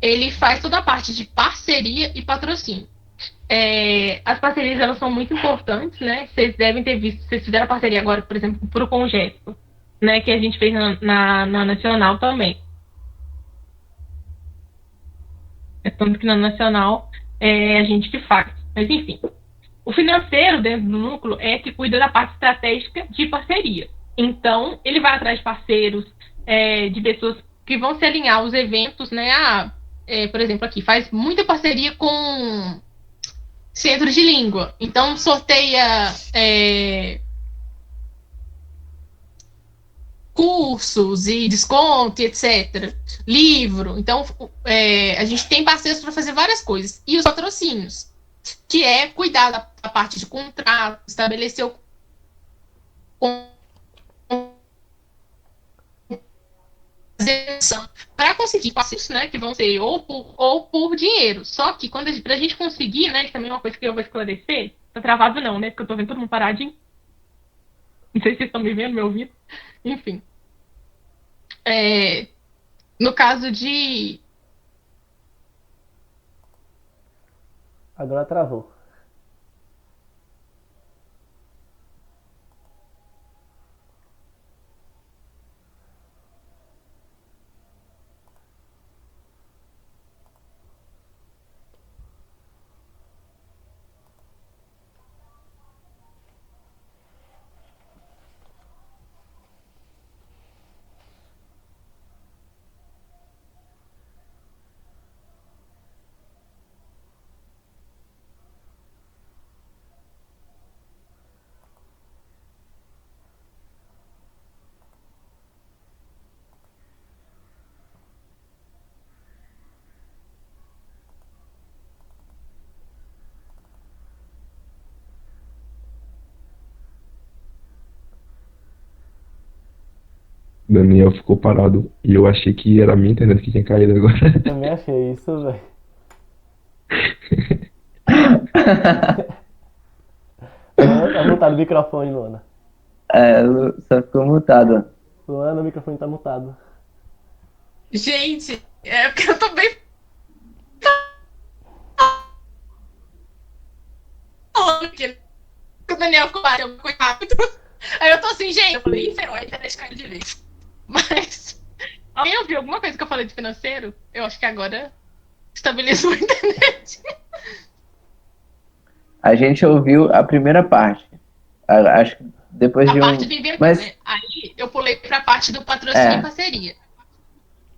ele faz toda a parte de parceria e patrocínio. As parcerias, elas são muito importantes, né? Vocês devem ter visto, vocês fizeram a parceria agora, por exemplo, para o Congesto, né? Que a gente fez na Nacional também. Tanto que na Nacional é a gente que faz. Mas, enfim, o financeiro dentro do núcleo é que cuida da parte estratégica de parceria. Então, ele vai atrás de parceiros, de pessoas que vão se alinhar aos eventos, né? Por exemplo, aqui, faz muita parceria com centros de língua. Então, sorteia cursos e desconto, etc. Livro. Então, a gente tem parceiros para fazer várias coisas. E os patrocínios, que é cuidar da parte de contrato, estabelecer o para conseguir parceiros, né, que vão ser ou por dinheiro. Só que para a gente conseguir, né, também é uma coisa que eu vou esclarecer, tá travado não, né, porque eu tô vendo todo mundo paradinho. Não sei se vocês estão me vendo, me ouvindo. Enfim. No caso de... Agora travou. Daniel ficou parado e eu achei que era a minha internet que tinha caído agora. Também achei isso, velho. Luana, tá mutado o microfone, Luana. Só ficou mutado. Luana, o microfone tá mutado. Gente, porque eu tô bem falando que o Daniel ficou rápido. Aí eu tô assim, gente, eu falei, ferrou, a internet caiu de vez. Mas, alguém ouviu alguma coisa que eu falei de financeiro? Eu acho que agora estabilizou a internet. A gente ouviu a primeira parte. Acho que depois de A um. parte do inventário, Mas né? Aí eu pulei pra parte do patrocínio e parceria.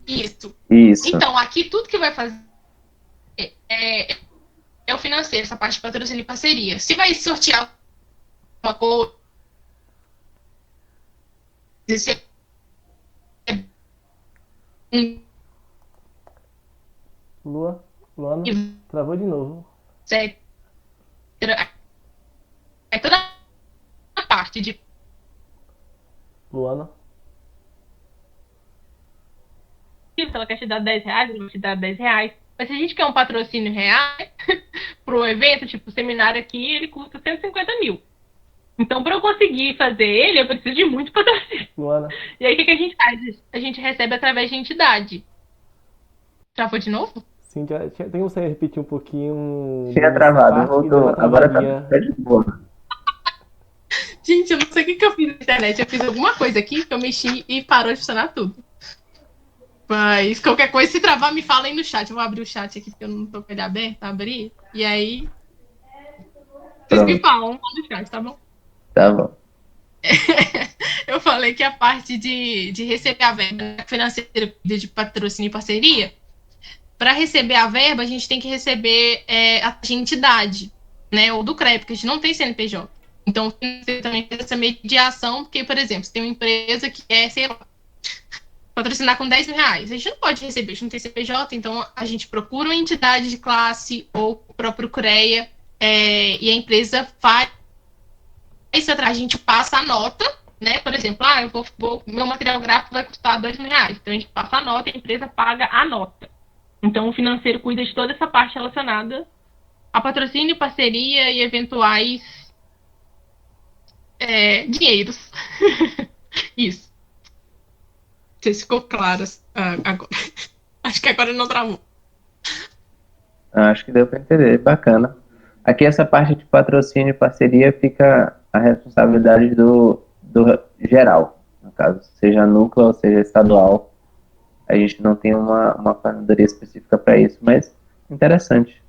Isso. isso. Então, aqui tudo que vai fazer é o financeiro, essa parte de patrocínio e parceria. Se vai sortear uma coisa, se Luana, travou de novo. etc. É toda a parte de... Luana, Se ela quer te dar R$10, ela vai te dar R$10. Mas se a gente quer um patrocínio real pro evento, tipo, o seminário aqui, ele custa 150 mil. Então, para eu conseguir fazer ele, eu preciso de muito patrocínio. Luana, E aí, o que a gente faz? A gente recebe através de entidade. Travou de novo? sim, tem você repetir um pouquinho Tinha nessa travado, parte que deu voltou. uma Agora travadinha. tá de boa. Gente, eu não sei o que eu fiz na internet. Eu fiz alguma coisa aqui que eu mexi e parou de funcionar tudo. Mas qualquer coisa, se travar, me fala aí no chat. Eu vou abrir o chat aqui porque eu não tô com ele aberto. Abrir. E aí. Vocês me Pronto, falam no chat, tá bom? tá bom. Eu falei que a parte de receber a verba financeira de patrocínio e parceria, para receber a verba, a gente tem que receber a entidade, né? Ou do CREP, porque a gente não tem CNPJ. Então, você também fez essa mediação, porque, por exemplo, se tem uma empresa que quer, sei lá, patrocinar com 10 mil reais. A gente não pode receber, a gente não tem CNPJ, então a gente procura uma entidade de classe ou o próprio CREA, e a empresa faz isso, a gente passa a nota, né? Por exemplo, meu material gráfico vai custar 2 mil reais. Então a gente passa a nota e a empresa paga a nota. Então o financeiro cuida de toda essa parte relacionada a patrocínio, parceria e eventuais dinheiros. Isso. Não sei se ficou claro agora. Acho que agora não travou. Acho que deu para entender, bacana. Aqui essa parte de patrocínio e parceria fica a responsabilidade do geral, no caso, seja núcleo ou seja estadual. A gente não tem uma coordenadoria específica para isso, mas interessante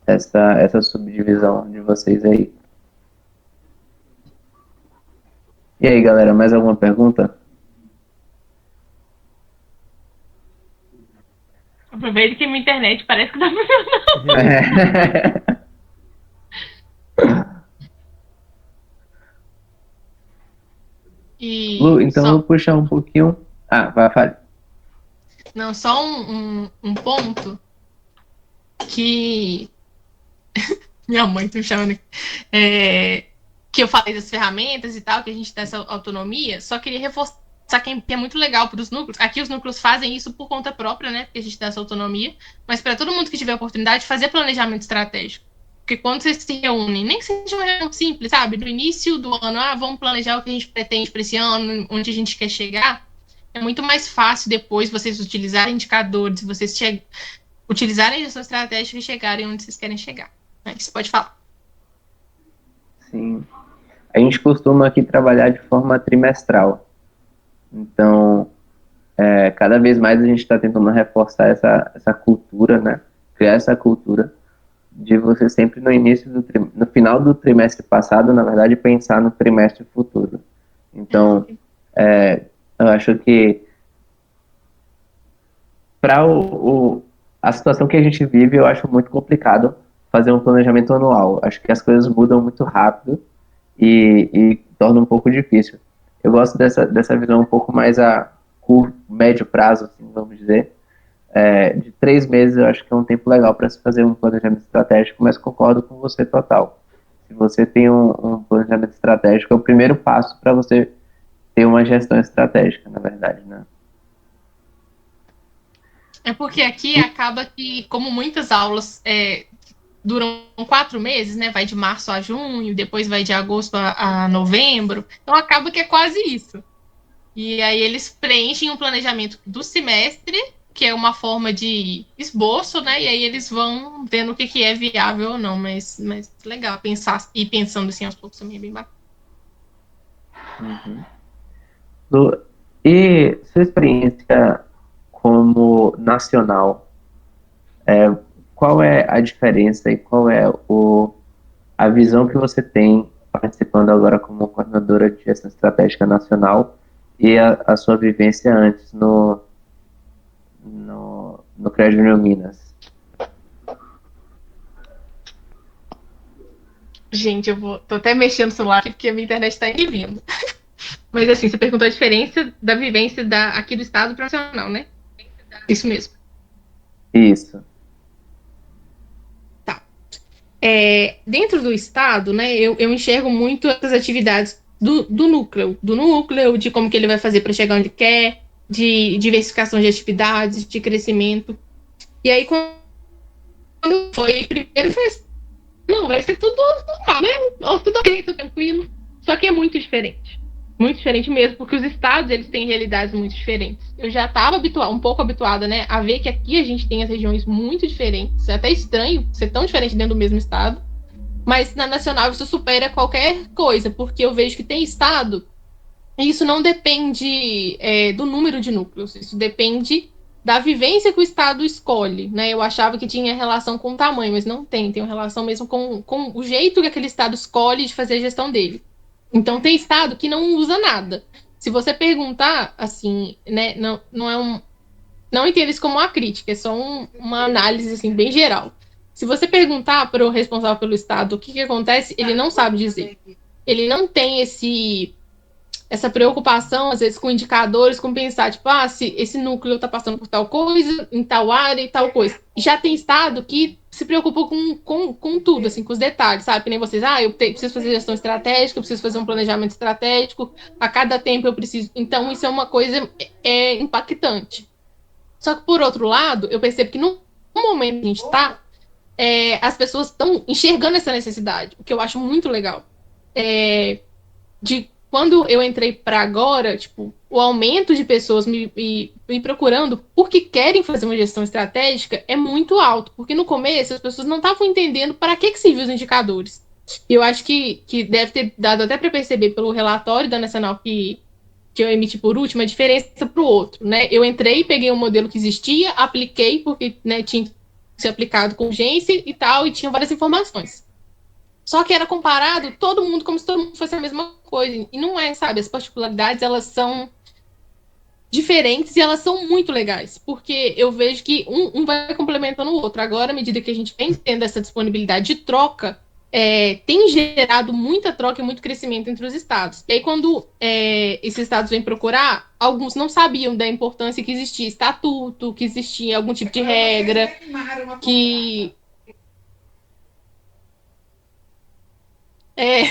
essa subdivisão de vocês aí. E aí, galera, mais alguma pergunta? Aproveita que minha internet parece que tá funcionando. Lu, então eu vou puxar um pouquinho. Ah, vai, fale. Não, só um ponto que minha mãe tá me chamando que eu falei das ferramentas e tal, que a gente tem essa autonomia, só queria reforçar que é muito legal para os núcleos. Aqui os núcleos fazem isso por conta própria, né? Porque a gente dá essa autonomia, mas para todo mundo que tiver a oportunidade, fazer planejamento estratégico. Porque quando vocês se reúnem, nem que seja uma reunião simples, sabe? No início do ano, vamos planejar o que a gente pretende para esse ano, onde a gente quer chegar. É muito mais fácil depois vocês utilizarem indicadores, vocês utilizarem a gestão estratégica e chegarem onde vocês querem chegar. Você pode falar. Sim. A gente costuma aqui trabalhar de forma trimestral. Então, cada vez mais a gente está tentando reforçar essa cultura, né? Criar essa cultura de você sempre no final do trimestre passado, na verdade, pensar no trimestre futuro. Então, eu acho que para a situação que a gente vive, eu acho muito complicado fazer um planejamento anual. Acho que as coisas mudam muito rápido e torna um pouco difícil. Eu gosto dessa visão um pouco mais a curto, médio prazo, assim, vamos dizer. De 3 meses eu acho que é um tempo legal para se fazer um planejamento estratégico, mas concordo com você total. Se você tem um planejamento estratégico, é o primeiro passo para você ter uma gestão estratégica, na verdade, né? É porque aqui acaba que, como muitas aulas duram 4 meses, né? Vai de março a junho, depois vai de agosto a novembro. Então acaba que é quase isso. E aí eles preenchem um planejamento do semestre, que é uma forma de esboço, né? E aí eles vão vendo o que é viável ou não. Mas legal pensar e pensando assim aos poucos também é bem bacana. Uhum. E sua experiência como nacional, qual é a diferença e qual é a visão que você tem participando agora como coordenadora de gestão estratégica nacional e a sua vivência antes no CREA Júnior Minas? Gente, tô até mexendo no celular aqui porque a minha internet tá indo e vindo. Mas assim, você perguntou a diferença da vivência aqui do estado para o nacional, né? Isso mesmo. Isso. Tá. Dentro do estado, né, eu enxergo muito as atividades do núcleo, de como que ele vai fazer para chegar onde quer, de diversificação de atividades, de crescimento. E aí, quando foi primeiro, foi assim, não, vai ser tudo normal, né? Tudo ok, tudo tranquilo. Só que é muito diferente. Muito diferente mesmo, porque os estados, eles têm realidades muito diferentes. Eu já estava um pouco habituada, né, a ver que aqui a gente tem as regiões muito diferentes. É até estranho ser tão diferente dentro do mesmo estado. Mas na nacional isso supera qualquer coisa, porque eu vejo que tem estado e isso não depende do número de núcleos, isso depende da vivência que o Estado escolhe. Né? Eu achava que tinha relação com o tamanho, mas não tem, tem uma relação mesmo com o jeito que aquele Estado escolhe de fazer a gestão dele. Então, tem Estado que não usa nada. Se você perguntar, assim, né, não é um. Não entenda isso como uma crítica, é só uma análise assim, bem geral. Se você perguntar para o responsável pelo Estado o que acontece, ele não sabe dizer. Ele não tem essa preocupação, às vezes, com indicadores, com pensar, tipo, se esse núcleo está passando por tal coisa, em tal área e tal coisa. Já tem estado que se preocupa com tudo, assim, com os detalhes, sabe? Que nem vocês, preciso fazer gestão estratégica, eu preciso fazer um planejamento estratégico, a cada tempo eu preciso. Então, isso é uma coisa impactante. Só que, por outro lado, eu percebo que no momento que a gente está, as pessoas estão enxergando essa necessidade, o que eu acho muito legal. De quando eu entrei para agora, tipo, o aumento de pessoas me procurando porque querem fazer uma gestão estratégica é muito alto, porque no começo as pessoas não estavam entendendo para que serviam os indicadores. E eu acho que deve ter dado até para perceber pelo relatório da Nacional que eu emiti por último a diferença para o outro. Né? Eu entrei, peguei um modelo que existia, apliquei, porque né, tinha que ser aplicado com urgência e tal, e tinha várias informações. Só que era comparado todo mundo como se todo mundo fosse a mesma coisa. E não é, sabe? As particularidades, elas são diferentes e elas são muito legais. Porque eu vejo que um vai complementando o outro. Agora, à medida que a gente vem tendo essa disponibilidade de troca, tem gerado muita troca e muito crescimento entre os estados. E aí, quando esses estados vêm procurar, alguns não sabiam da importância que existia estatuto, que existia algum tipo de regra, que é,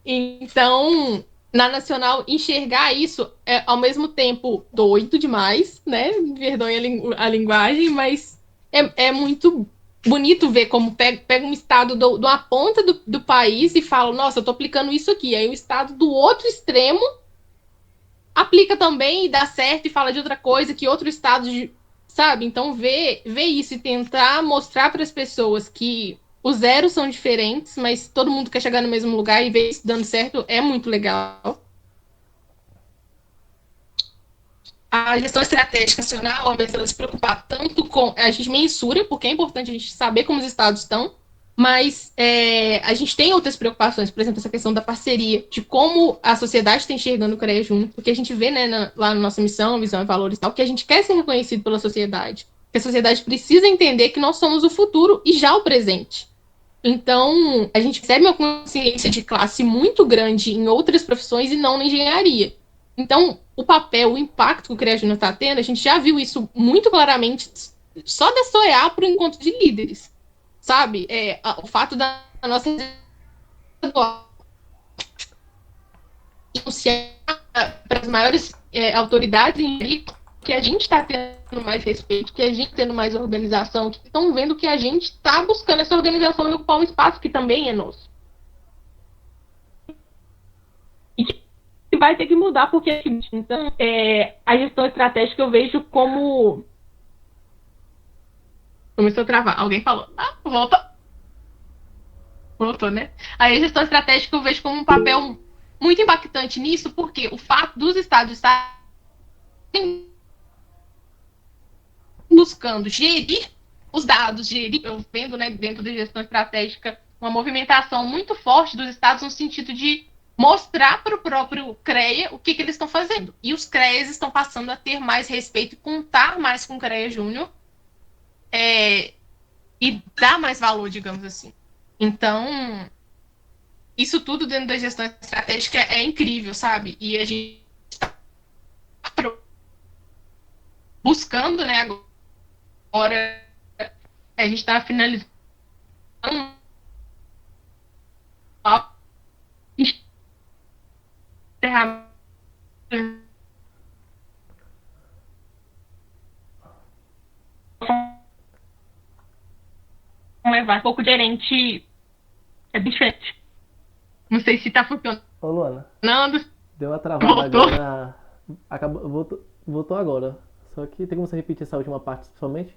então, na Nacional, enxergar isso é ao mesmo tempo doido demais, né? Perdoe a linguagem, mas é muito bonito ver como pega um estado de uma ponta do país e fala, nossa, eu tô aplicando isso aqui. Aí o estado do outro extremo aplica também e dá certo e fala de outra coisa que outro estado, sabe? Então, ver isso e tentar mostrar para as pessoas que os zeros são diferentes, mas todo mundo quer chegar no mesmo lugar e ver isso dando certo é muito legal. A gestão estratégica nacional, ao invés de ela se preocupar tanto com. A gente mensura, porque é importante a gente saber como os estados estão, mas a gente tem outras preocupações, por exemplo, essa questão da parceria, de como a sociedade está enxergando o CREA junto, porque a gente vê né, lá na nossa missão, visão e valores e tal, que a gente quer ser reconhecido pela sociedade, que a sociedade precisa entender que nós somos o futuro e já o presente. Então, a gente percebe uma consciência de classe muito grande em outras profissões e não na engenharia. Então, o papel, o impacto que o CREA Júnior está tendo, a gente já viu isso muito claramente só de sonhar para o encontro de líderes, sabe? O fato da nossa anunciar para as maiores autoridades em que a gente está tendo mais respeito, que a gente está tendo mais organização, que estão vendo que a gente está buscando essa organização e ocupar um espaço que também é nosso. E vai ter que mudar, porque então, a gestão estratégica eu vejo como. Começou a travar. Alguém falou. Volta. Voltou, né? Aí a gestão estratégica eu vejo como um papel muito impactante nisso, porque o fato dos estados estarem buscando gerir os dados, eu vendo né, dentro da gestão estratégica uma movimentação muito forte dos estados no sentido de mostrar para o próprio CREA o que eles estão fazendo. E os CREAs estão passando a ter mais respeito e contar mais com o CREA Júnior e dar mais valor, digamos assim. Então, isso tudo dentro da gestão estratégica é incrível, sabe? E a gente está buscando, né, agora a gente está finalizando mas vai um pouco diferente. É diferente. Não sei se tá funcionando. Ô, Luana, deu uma travada Voltou? agora. Voltou agora. Só que tem como você repetir essa última parte somente?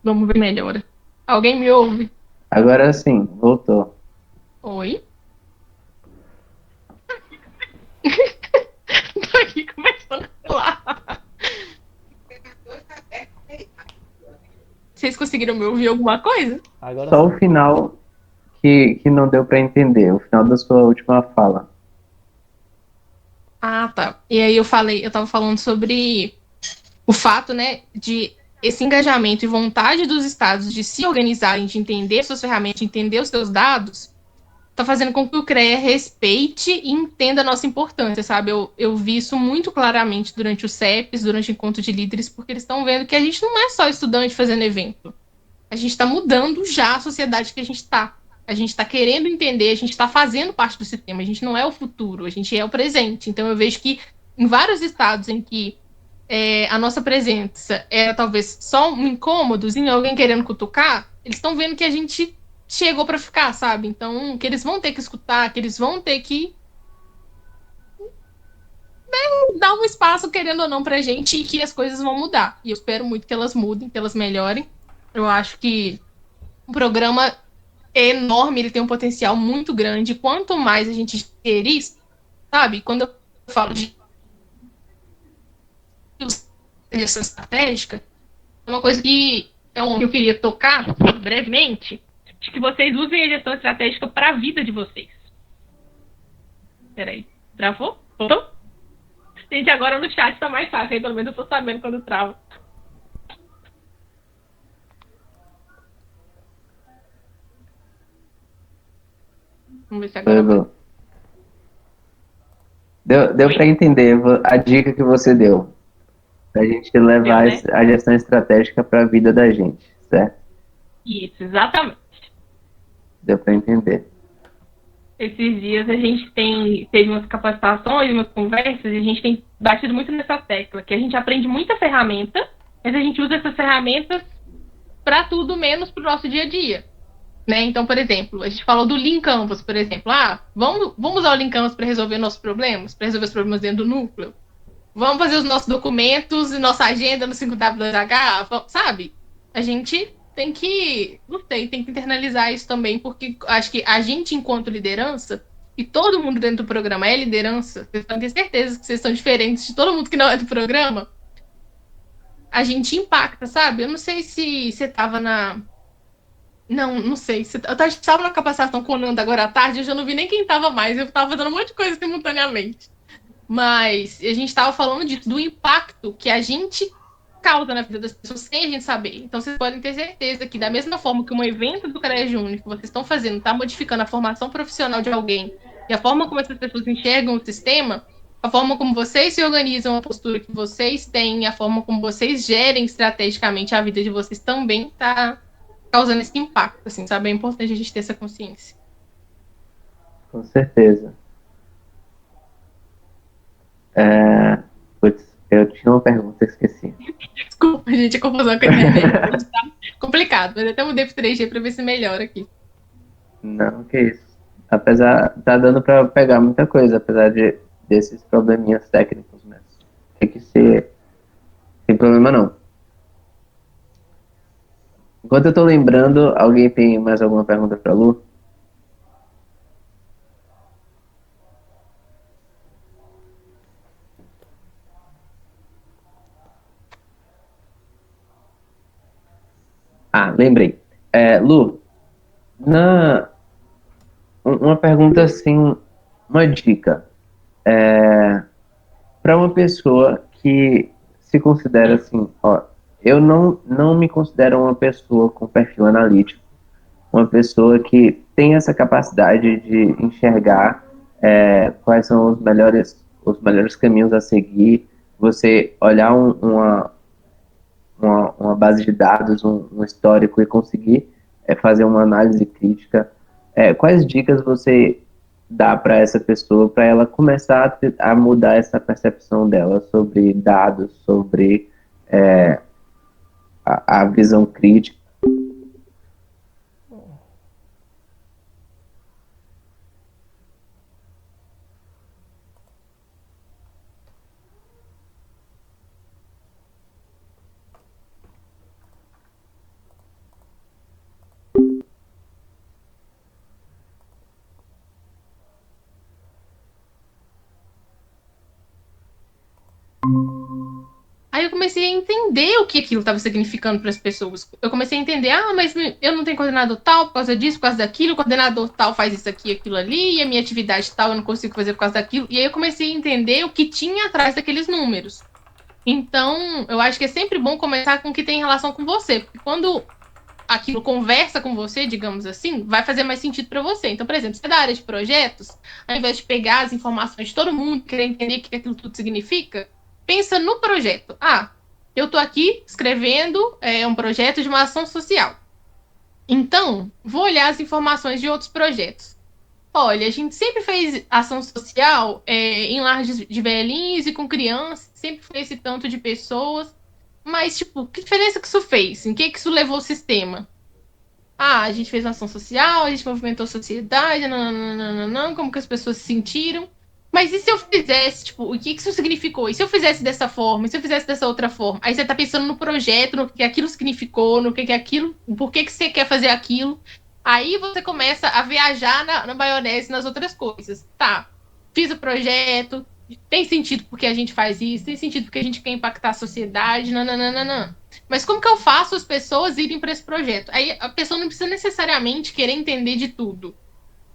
Vamos ver melhor. Alguém me ouve? Agora sim, voltou. Oi? Tô aqui começando a falar. Vocês conseguiram me ouvir alguma coisa? Agora Só sim. o final que não deu para entender, o final da sua última fala. Ah, tá. E aí eu tava falando sobre o fato, né, de esse engajamento e vontade dos estados de se organizarem, de entender suas ferramentas, de entender os seus dados, tá fazendo com que o CREA respeite e entenda a nossa importância, sabe? Eu vi isso muito claramente durante os CEPs, durante o encontro de líderes, porque eles estão vendo que a gente não é só estudante fazendo evento. A gente está mudando já a sociedade que a gente está. A gente está querendo entender, a gente está fazendo parte do sistema. A gente não é o futuro, a gente é o presente. Então eu vejo que em vários estados em que a nossa presença era talvez só um incômodozinho, alguém querendo cutucar, eles estão vendo que a gente chegou para ficar, sabe? Então, que eles vão ter que escutar, que eles vão ter que dar um espaço, querendo ou não, pra gente e que as coisas vão mudar. E eu espero muito que elas mudem, que elas melhorem. Eu acho que o programa é enorme, ele tem um potencial muito grande. Quanto mais a gente gerir, sabe? Quando eu falo de gestão estratégica, é uma coisa que é um que eu queria tocar brevemente, de que vocês usem a gestão estratégica para a vida de vocês. Peraí, travou? Voltou? Gente, agora no chat tá mais fácil, aí pelo menos eu tô sabendo quando trava. Vamos ver se agora vai. Deu Oi? para entender a dica que você deu. Pra gente levar Deu, né? a gestão estratégica para a vida da gente, certo? Isso, exatamente. Deu para entender. Esses dias a gente teve umas capacitações, umas conversas, e a gente tem batido muito nessa tecla, que a gente aprende muita ferramenta, mas a gente usa essas ferramentas para tudo menos para o nosso dia a dia. Né? Então, por exemplo, a gente falou do Lean Canvas, por exemplo. Vamos usar o Lean Canvas para resolver nossos problemas, para resolver os problemas dentro do núcleo. Vamos fazer os nossos documentos e nossa agenda no 5W2H, sabe? A gente tem que, não sei, tem que internalizar isso também, porque acho que a gente, enquanto liderança, e todo mundo dentro do programa é liderança, vocês podem ter certeza que vocês são diferentes de todo mundo que não é do programa, a gente impacta, sabe? Eu não sei se você estava na... Não sei. Eu estava na capacitação com o Nando agora à tarde, eu já não vi nem quem estava mais, eu estava dando um monte de coisa simultaneamente. Mas a gente estava falando disso, do impacto que a gente causa na vida das pessoas sem a gente saber. Então vocês podem ter certeza que, da mesma forma que um evento do CREA Júnior que vocês estão fazendo está modificando a formação profissional de alguém e a forma como essas pessoas enxergam o sistema, a forma como vocês se organizam, a postura que vocês têm, a forma como vocês gerem estrategicamente a vida de vocês também está causando esse impacto, assim, sabe? É importante a gente ter essa consciência. Com certeza. Putz, eu tinha uma pergunta, esqueci. Desculpa, gente, a confusão com a internet. Tá complicado, mas eu até mudei pro 3G pra ver se melhora aqui. Não, que isso. Apesar, tá dando para pegar muita coisa, apesar desses probleminhas técnicos mesmo. Tem que ser, sem problema não. Enquanto eu tô lembrando, alguém tem mais alguma pergunta para Lu? Lembrei. Lu, uma pergunta assim, uma dica. Para uma pessoa que se considera assim, ó, eu não me considero uma pessoa com perfil analítico, uma pessoa que tem essa capacidade de enxergar quais são os melhores caminhos a seguir, você olhar uma base de dados, um histórico e conseguir fazer uma análise crítica. Quais dicas você dar para essa pessoa para ela começar a mudar essa percepção dela sobre dados, sobre a visão crítica? Aí eu comecei a entender o que aquilo estava significando para as pessoas. Eu comecei a entender, mas eu não tenho coordenador tal por causa disso, por causa daquilo, o coordenador tal faz isso aqui, aquilo ali, e a minha atividade tal eu não consigo fazer por causa daquilo. E aí eu comecei a entender o que tinha atrás daqueles números. Então, eu acho que é sempre bom começar com o que tem relação com você, porque quando aquilo conversa com você, digamos assim, vai fazer mais sentido para você. Então, por exemplo, você é da área de projetos, ao invés de pegar as informações de todo mundo, querer entender o que aquilo tudo significa, pensa no projeto. Eu estou aqui escrevendo um projeto de uma ação social. Então, vou olhar as informações de outros projetos. Olha, a gente sempre fez ação social em lares de velhinhos e com crianças, sempre foi esse tanto de pessoas. Mas, tipo, que diferença que isso fez? Em que isso levou o sistema? A gente fez uma ação social, a gente movimentou a sociedade, não, como que as pessoas se sentiram. Mas e se eu fizesse, tipo, o que isso significou? E se eu fizesse dessa forma? E se eu fizesse dessa outra forma? Aí você tá pensando no projeto, no que aquilo significou, no que aquilo, por que você quer fazer aquilo. Aí você começa a viajar na maionese nas outras coisas. Tá, fiz o projeto, tem sentido porque a gente faz isso, tem sentido porque a gente quer impactar a sociedade, não. Mas como que eu faço as pessoas irem para esse projeto? Aí a pessoa não precisa necessariamente querer entender de tudo.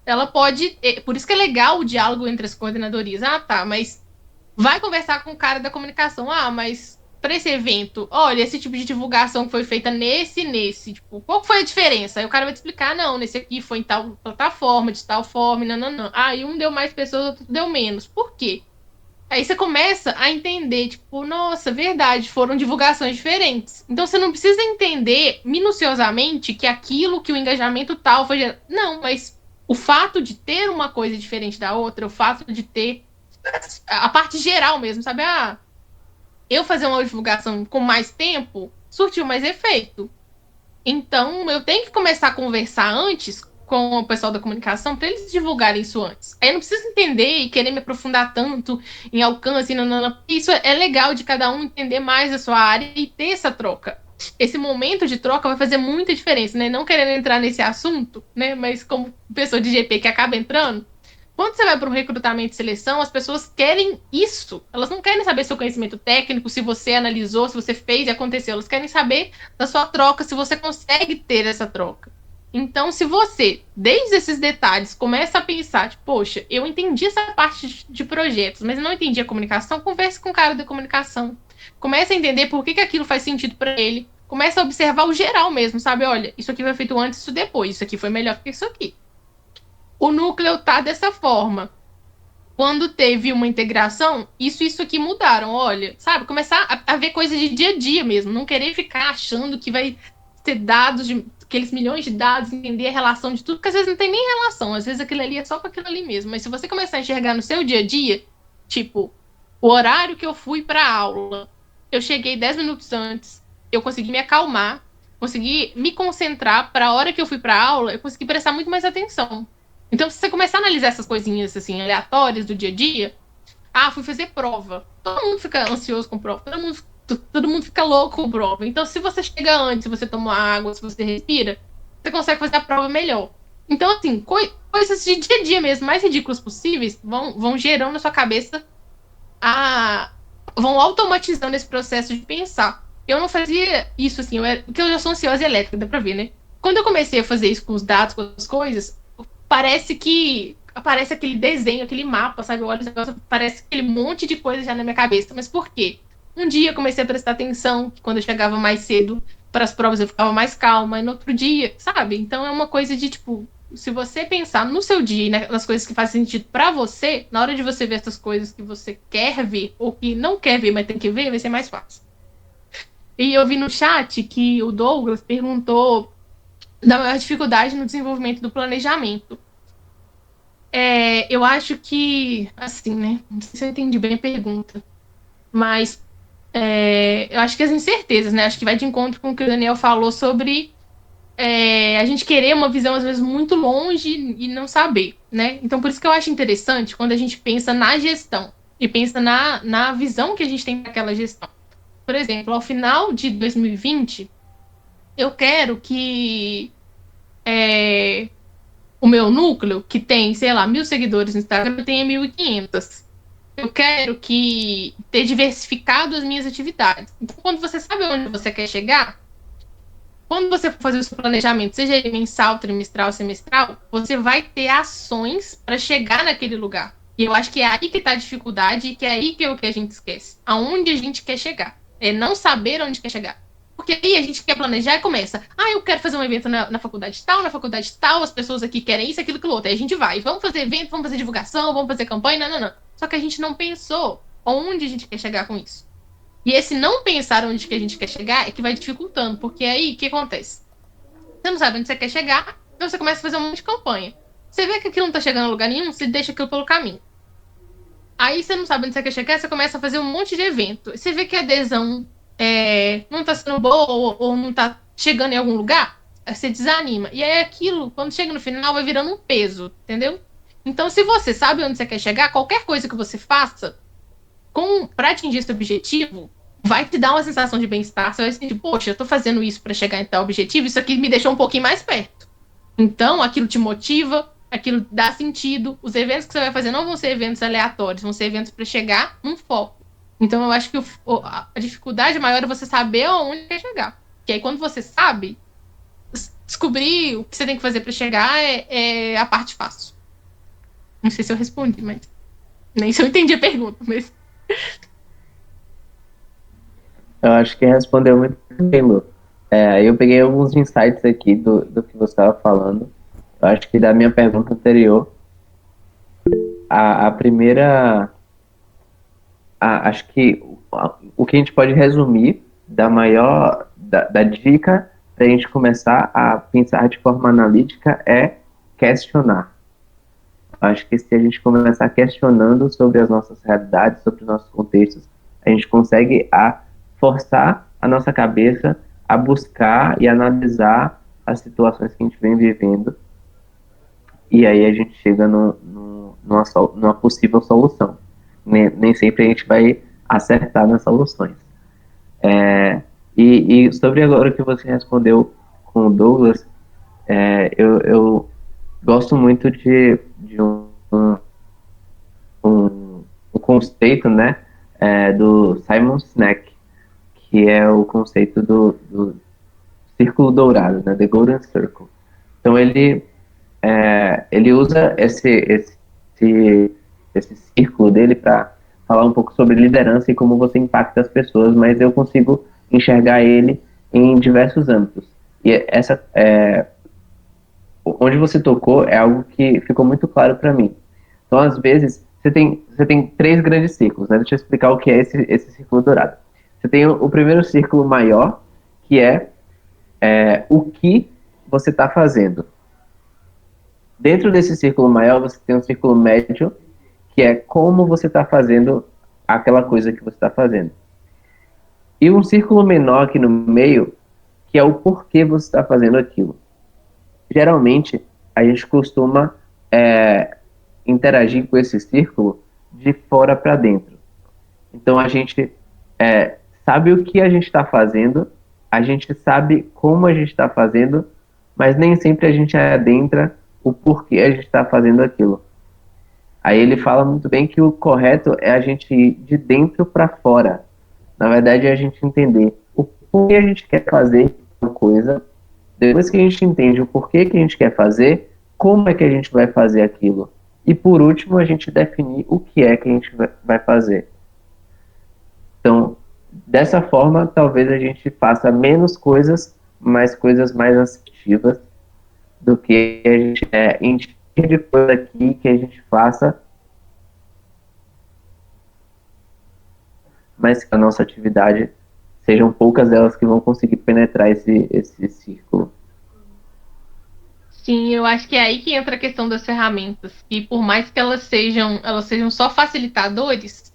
Ela pode. Por isso que é legal o diálogo entre as coordenadorias. Mas vai conversar com o cara da comunicação. Mas para esse evento, olha, esse tipo de divulgação que foi feita nesse. Tipo, qual foi a diferença? Aí o cara vai te explicar, não, nesse aqui foi em tal plataforma, de tal forma, não. E um deu mais pessoas, outro deu menos. Por quê? Aí você começa a entender, tipo, nossa, verdade, foram divulgações diferentes. Então você não precisa entender minuciosamente que aquilo, que o engajamento tal foi. Não, mas o fato de ter uma coisa diferente da outra, o fato de ter a parte geral mesmo, sabe? Eu fazer uma divulgação com mais tempo surtiu mais efeito. Então eu tenho que começar a conversar antes com o pessoal da comunicação para eles divulgarem isso antes. Aí eu não preciso entender e querer me aprofundar tanto em alcance, não. Isso é legal de cada um entender mais a sua área e ter essa troca. Esse momento de troca vai fazer muita diferença, né? Não querendo entrar nesse assunto, né? Mas como pessoa de GP que acaba entrando, quando você vai para um recrutamento e seleção, as pessoas querem isso. Elas não querem saber seu conhecimento técnico, se você analisou, se você fez e aconteceu. Elas querem saber da sua troca, se você consegue ter essa troca. Então, se você, desde esses detalhes, começa a pensar, tipo, poxa, eu entendi essa parte de projetos, mas não entendi a comunicação, converse com o cara da comunicação. Comece a entender por que aquilo faz sentido para ele. Comece a observar o geral mesmo, sabe? Olha, isso aqui foi feito antes, isso depois. Isso aqui foi melhor que isso aqui. O núcleo tá dessa forma. Quando teve uma integração, isso aqui mudaram, olha, sabe? Começar a ver coisas de dia a dia mesmo, não querer ficar achando que vai ter dados, aqueles milhões de dados, entender a relação de tudo, porque às vezes não tem nem relação, às vezes aquilo ali é só com aquilo ali mesmo. Mas se você começar a enxergar no seu dia a dia, tipo, o horário que eu fui pra aula, eu cheguei 10 minutos antes, eu consegui me acalmar, consegui me concentrar para a hora que eu fui pra aula, eu consegui prestar muito mais atenção. Então, se você começar a analisar essas coisinhas assim, aleatórias do dia a dia, fui fazer prova. Todo mundo fica ansioso com prova, todo mundo fica louco com prova. Então, se você chega antes, se você toma água, se você respira, você consegue fazer a prova melhor. Então, assim, coisas de dia a dia mesmo, mais ridículas possíveis, vão gerando na sua cabeça, vão automatizando esse processo de pensar. Eu não fazia isso assim, porque eu já sou ansiosa e elétrica, dá pra ver, né? Quando eu comecei a fazer isso com os dados, com as coisas, parece que aparece aquele desenho, aquele mapa, sabe? Eu olho os negócios, parece aquele monte de coisa já na minha cabeça. Mas por quê? Um dia eu comecei a prestar atenção, que quando eu chegava mais cedo para as provas eu ficava mais calma, e no outro dia, sabe? Então é uma coisa de, tipo, se você pensar no seu dia, né, nas coisas que fazem sentido para você, na hora de você ver essas coisas que você quer ver, ou que não quer ver, mas tem que ver, vai ser mais fácil. E eu vi no chat que o Douglas perguntou da maior dificuldade no desenvolvimento do planejamento. Eu acho que, assim, né? Não sei se eu entendi bem a pergunta, mas eu acho que as incertezas, né? Acho que vai de encontro com o que o Daniel falou sobre a gente querer uma visão, às vezes, muito longe e não saber, né? Então, por isso que eu acho interessante quando a gente pensa na gestão e pensa na visão que a gente tem daquela gestão. Por exemplo, ao final de 2020, eu quero que o meu núcleo, que tem, sei lá, 1.000 seguidores no Instagram, tenha 1.500. Eu quero que ter diversificado as minhas atividades. Então, quando você sabe onde você quer chegar, quando você for fazer o seu planejamento, seja ele mensal, trimestral, semestral, você vai ter ações para chegar naquele lugar. E eu acho que é aí que está a dificuldade e que é aí que é o que a gente esquece. Aonde a gente quer chegar. É não saber onde quer chegar. Porque aí a gente quer planejar e começa. Eu quero fazer um evento na faculdade tal, na faculdade tal, as pessoas aqui querem isso, aquilo, aquilo outro. Aí a gente vai. Vamos fazer evento, vamos fazer divulgação, vamos fazer campanha, não, não, não. Só que a gente não pensou onde a gente quer chegar com isso. E esse não pensar onde que a gente quer chegar é que vai dificultando, porque aí o que acontece? Você não sabe onde você quer chegar, então você começa a fazer um monte de campanha. Você vê que aquilo não tá chegando a lugar nenhum, você deixa aquilo pelo caminho. Aí você não sabe onde você quer chegar, você começa a fazer um monte de evento. Você vê que a adesão não tá sendo boa ou não tá chegando em algum lugar, aí você desanima. E aí aquilo, quando chega no final, vai virando um peso, entendeu? Então, se você sabe onde você quer chegar, qualquer coisa que você faça para atingir esse objetivo, vai te dar uma sensação de bem-estar. Você vai sentir, poxa, eu tô fazendo isso para chegar em tal objetivo, isso aqui me deixou um pouquinho mais perto. Então, aquilo te motiva, aquilo dá sentido. Os eventos que você vai fazer não vão ser eventos aleatórios, vão ser eventos para chegar num foco. Então, eu acho que a dificuldade maior é você saber aonde quer chegar. Porque aí, quando você sabe, descobrir o que você tem que fazer para chegar é a parte fácil. Não sei se eu respondi, mas nem se eu entendi a pergunta, mas Eu acho que respondeu muito bem, Lu. Eu peguei alguns insights aqui do que você estava falando. Eu acho que da minha pergunta anterior, a primeira. Acho que o que a gente pode resumir da dica para a gente começar a pensar de forma analítica é questionar. Acho que se a gente começar questionando sobre as nossas realidades, sobre os nossos contextos, a gente consegue forçar a nossa cabeça a buscar e analisar as situações que a gente vem vivendo, e aí a gente chega numa possível solução. Nem sempre a gente vai acertar nas soluções. E sobre agora o que você respondeu com o Douglas, eu gosto muito de um conceito, né, do Simon Sinek, que é o conceito do círculo dourado, né, The Golden Circle. Então ele usa esse círculo dele para falar um pouco sobre liderança e como você impacta as pessoas, mas eu consigo enxergar ele em diversos âmbitos. E onde você tocou é algo que ficou muito claro para mim. Então, às vezes, você tem três grandes círculos, né? Deixa eu explicar o que é esse círculo dourado. Você tem o primeiro círculo maior, que é o que você está fazendo. Dentro desse círculo maior, você tem um círculo médio, que é como você está fazendo aquela coisa que você está fazendo. E um círculo menor aqui no meio, que é o porquê você está fazendo aquilo. Geralmente, a gente costuma interagir com esse círculo de fora para dentro. Então, a gente sabe o que a gente está fazendo, a gente sabe como a gente está fazendo, mas nem sempre a gente adentra o porquê a gente está fazendo aquilo. Aí ele fala muito bem que o correto é a gente ir de dentro para fora. Na verdade, é a gente entender o porquê a gente quer fazer uma coisa. Depois que a gente entende o porquê que a gente quer fazer, como é que a gente vai fazer aquilo. E por último, a gente definir o que é que a gente vai fazer. Então, dessa forma, talvez a gente faça menos coisas, mas coisas mais assertivas do que a gente encher de coisa aqui que a gente faça, mas que a nossa atividade sejam poucas delas que vão conseguir penetrar esse círculo. Sim, eu acho que é aí que entra a questão das ferramentas. E por mais que elas sejam só facilitadores,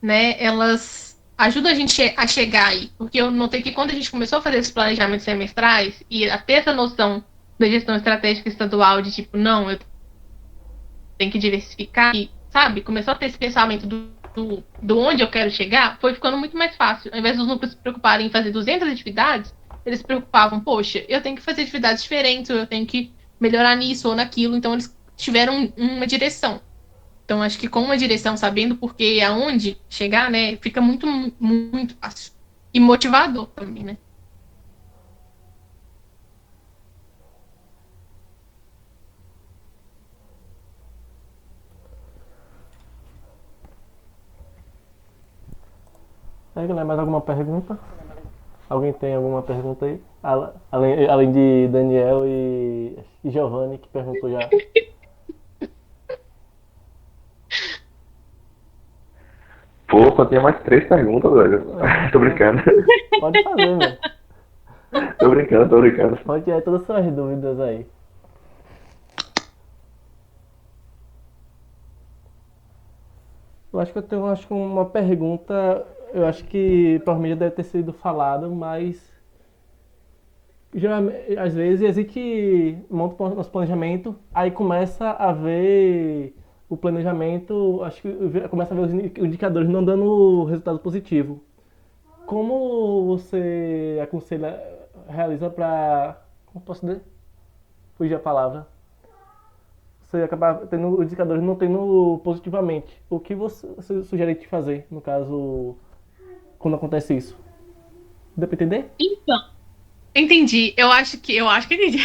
né, elas ajudam a gente a chegar aí. Porque eu notei que quando a gente começou a fazer esses planejamentos semestrais e a ter essa noção da gestão estratégica estadual de tipo, não, eu tenho que diversificar e, sabe, começou a ter esse pensamento do onde eu quero chegar, foi ficando muito mais fácil. Ao invés dos núcleos se preocuparem em fazer 200 atividades, eles se preocupavam, poxa, eu tenho que fazer atividades diferentes, ou eu tenho que melhorar nisso ou naquilo. Então, eles tiveram uma direção. Então, acho que com uma direção, sabendo por quê e aonde chegar, né, fica muito, muito fácil. E motivador também, né? Aí, galera, mais alguma pergunta? Alguém tem alguma pergunta aí? Além de Daniel e Giovanni, que perguntou já. Pô, eu tenho mais 3 perguntas, velho. Tô brincando. Pode fazer, velho. Tô brincando, tô brincando. Pode tirar todas as suas dúvidas aí. Eu acho que eu tenho uma pergunta. Eu acho que provavelmente já deve ter sido falado, mas geralmente, às vezes a gente monta o nosso planejamento, aí começa a ver o planejamento, acho que começa a ver os indicadores não dando resultado positivo. Como você aconselha, realiza para, como posso dizer? Fugir a palavra. Você acabar tendo os indicadores não tendo positivamente. O que você sugere de fazer, no caso, quando acontece isso? Deu pra entender? Então, entendi. Eu acho que entendi.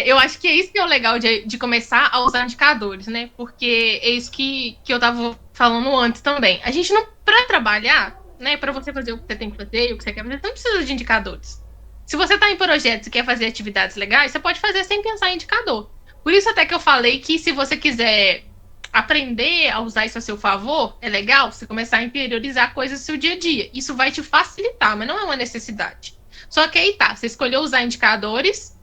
Eu acho que é isso que é o legal de começar a usar indicadores, né? Porque é isso que eu tava falando antes também. A gente não, pra trabalhar, né? Pra você fazer o que você tem que fazer, o que você quer fazer, você não precisa de indicadores. Se você tá em projetos e quer fazer atividades legais, você pode fazer sem pensar em indicador. Por isso até que eu falei que se você quiser aprender a usar isso a seu favor, é legal você começar a interiorizar coisas do seu dia a dia. Isso vai te facilitar, mas não é uma necessidade. Só que aí tá, você escolheu usar indicadores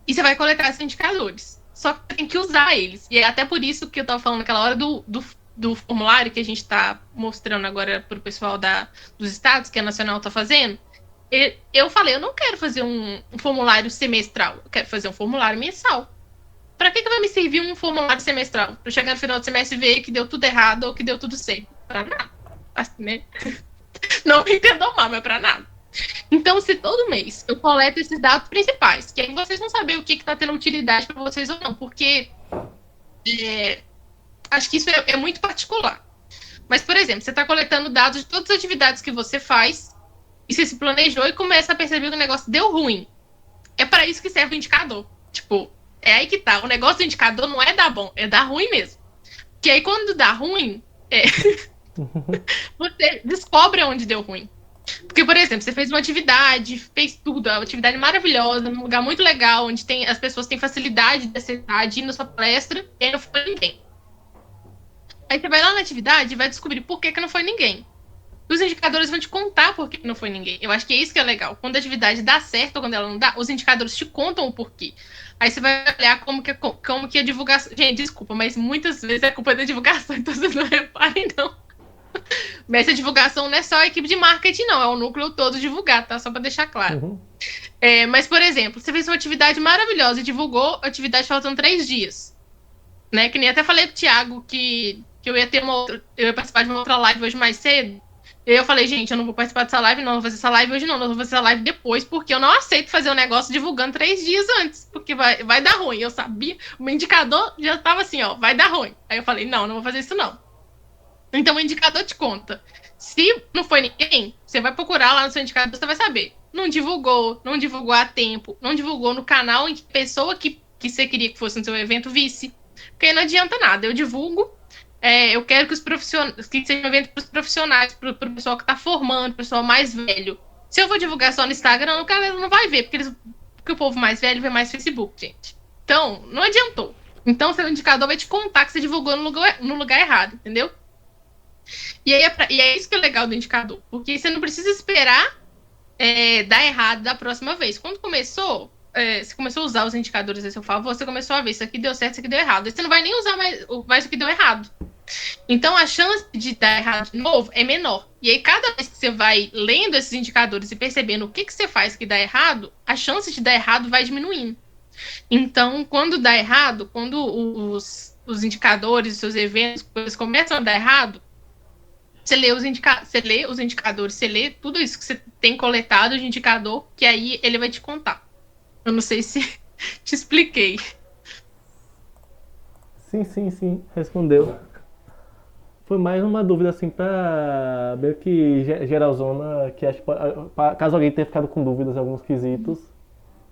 e você vai coletar esses indicadores. Só que você tem que usar eles. E é até por isso que eu tava falando naquela hora do formulário que a gente tá mostrando agora pro pessoal dos estados, que a Nacional tá fazendo. Eu falei, eu não quero fazer um formulário semestral, eu quero fazer um formulário mensal. Pra que vai me servir um formulário semestral? Pra eu chegar no final do semestre e ver que deu tudo errado ou que deu tudo certo? Pra nada. Assim, né? Não me entendam mal, mas pra nada. Então, se todo mês eu coleto esses dados principais, que aí vocês vão saber o que está tendo utilidade para vocês ou não, porque acho que isso é muito particular. Mas, por exemplo, você está coletando dados de todas as atividades que você faz e você se planejou e começa a perceber que o negócio deu ruim. É para isso que serve o indicador. Tipo, é aí que tá. O negócio do indicador não é dar bom, é dar ruim mesmo. Porque aí quando dá ruim, você descobre onde deu ruim. Porque, por exemplo, você fez uma atividade, fez tudo, uma atividade maravilhosa, num lugar muito legal, onde as pessoas têm facilidade de acessar, de ir na sua palestra, e aí não foi ninguém. Aí você vai lá na atividade e vai descobrir por que não foi ninguém. Os indicadores vão te contar por que não foi ninguém. Eu acho que é isso que é legal. Quando a atividade dá certo ou quando ela não dá, os indicadores te contam o porquê. Aí você vai olhar como que a divulgação... Gente, desculpa, mas muitas vezes é culpa da divulgação, então vocês não reparem, não. Mas essa divulgação não é só a equipe de marketing, não. É o núcleo todo divulgado, tá? Só pra deixar claro. Uhum. Mas, por exemplo, você fez uma atividade maravilhosa e divulgou a atividade faltando 3 dias. Né? Que nem até falei pro Thiago que eu ia ter eu ia participar de uma outra live hoje mais cedo. E aí eu falei, gente, eu não vou participar dessa live, não. Vou fazer essa live hoje, não. Eu vou fazer essa live depois, porque eu não aceito fazer um negócio divulgando 3 dias antes. Porque vai dar ruim. Eu sabia, o meu indicador já tava assim, ó, vai dar ruim. Aí eu falei, não vou fazer isso, não. Então o indicador te conta. Se não foi ninguém, você vai procurar lá no seu indicador, você vai saber. Não divulgou a tempo, não divulgou no canal em que pessoa que você queria que fosse no seu evento visse. Porque aí não adianta nada. Eu divulgo, eu quero que seja um evento para os profissionais, para o pessoal que está formando, o pessoal mais velho. Se eu vou divulgar só no Instagram, o cara não vai ver, porque o povo mais velho vê mais Facebook, gente. Então, não adiantou. Então, seu indicador vai te contar que você divulgou no lugar errado, entendeu? E é isso que é legal do indicador, porque você não precisa esperar dar errado da próxima vez. Quando começou, você começou a usar os indicadores a seu favor, você começou a ver isso aqui deu certo, isso aqui deu errado. Aí você não vai nem usar mais o que deu errado. Então, a chance de dar errado de novo é menor. E aí, cada vez que você vai lendo esses indicadores e percebendo o que você faz que dá errado, a chance de dar errado vai diminuindo. Então, quando dá errado, quando os indicadores, os seus eventos, coisas começam a dar errado, você lê os indicadores, você lê tudo isso que você tem coletado de indicador, que aí ele vai te contar. Eu não sei se te expliquei. Sim, respondeu. Foi mais uma dúvida assim pra meio que geralzona, que acho que caso alguém tenha ficado com dúvidas em alguns quesitos.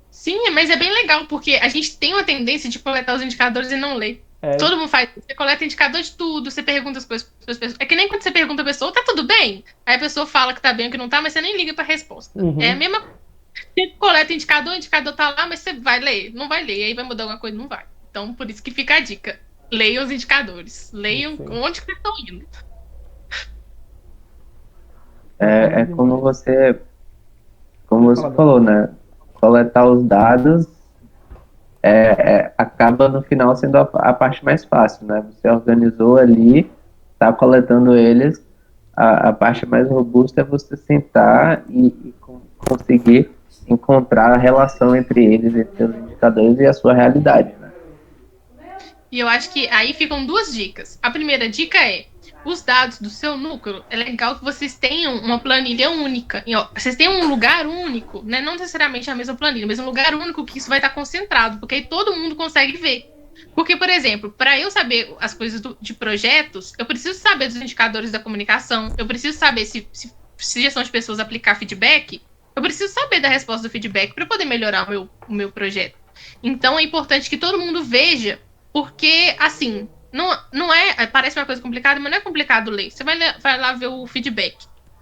Sim, mas é bem legal, porque a gente tem uma tendência de coletar os indicadores e não ler. É, Todo mundo faz. Você coleta indicador de tudo, você pergunta as coisas para as pessoas. É que nem quando você pergunta a pessoa, tá tudo bem? Aí a pessoa fala que tá bem ou que não tá, mas você nem liga pra resposta. É a mesma coisa. Você coleta indicador, o indicador tá lá, mas você vai ler. Não vai ler, aí vai mudar alguma coisa, não vai. Então, por isso que fica a dica. Leiam os indicadores. Leiam Sim. onde que estão indo. É como você falou, né? Coletar os dados acaba no final sendo a parte mais fácil, né? Você organizou ali, está coletando eles, a parte mais robusta é você sentar e conseguir encontrar a relação entre eles, entre os indicadores e a sua realidade, né? E eu acho que aí ficam duas dicas. A primeira dica é: os dados do seu núcleo, é legal que vocês tenham uma planilha única. E, ó, vocês tenham um lugar único, né? Não necessariamente a mesma planilha, mas um lugar único que isso vai estar concentrado, porque aí todo mundo consegue ver. Porque, por exemplo, para eu saber as coisas de projetos, eu preciso saber dos indicadores da comunicação, eu preciso saber se gestão de pessoas aplicar feedback, eu preciso saber da resposta do feedback para poder melhorar o meu projeto. Então, é importante que todo mundo veja, porque, assim, não é. Parece uma coisa complicada, mas não é complicado ler. Você vai lá ver o feedback.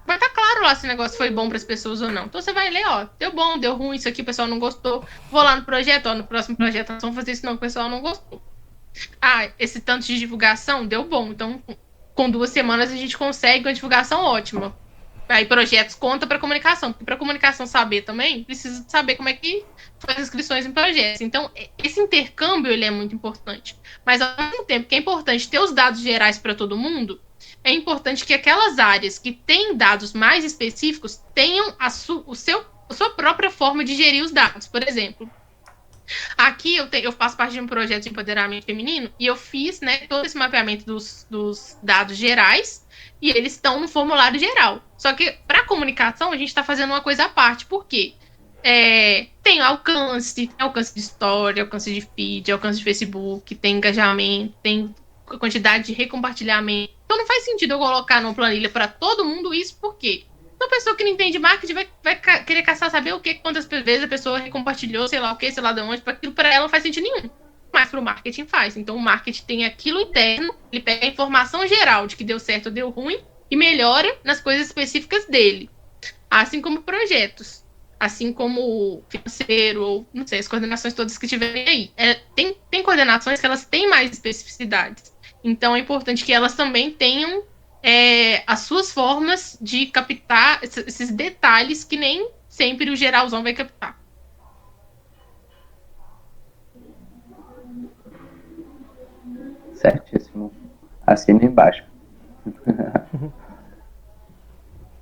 Vai estar claro lá se o negócio foi bom para as pessoas ou não. Então você vai ler, ó, deu bom, deu ruim, isso aqui o pessoal não gostou. Vou lá no projeto, ó, no próximo projeto nós vamos fazer isso, não, o pessoal não gostou. Ah, esse tanto de divulgação deu bom. Então, com 2 semanas a gente consegue uma divulgação ótima. Aí projetos conta para comunicação, porque para comunicação saber também, precisa saber como é que faz as inscrições em projetos. Então, esse intercâmbio ele é muito importante. Mas ao mesmo tempo que é importante ter os dados gerais para todo mundo, é importante que aquelas áreas que têm dados mais específicos tenham a sua própria forma de gerir os dados. Por exemplo, aqui eu faço parte de um projeto de empoderamento feminino e eu fiz, né, todo esse mapeamento dos dados gerais e eles estão no formulário geral. Só que para comunicação a gente está fazendo uma coisa à parte. Por quê? Tem alcance de história, alcance de feed, alcance de Facebook, tem engajamento, tem quantidade de recompartilhamento. Então não faz sentido eu colocar numa planilha para todo mundo isso, por quê? Uma pessoa que não entende marketing vai querer caçar saber o que, quantas vezes a pessoa recompartilhou, sei lá o que, sei lá de onde, para aquilo para ela não faz sentido nenhum. Mas para o marketing faz. Então o marketing tem aquilo interno, ele pega a informação geral de que deu certo ou deu ruim e melhora nas coisas específicas dele. Assim como projetos. Assim como financeiro, ou não sei, as coordenações todas que tiverem aí. Tem coordenações que elas têm mais especificidades. Então é importante que elas também tenham as suas formas de captar esses detalhes que nem sempre o geralzão vai captar. Certíssimo. Assina embaixo.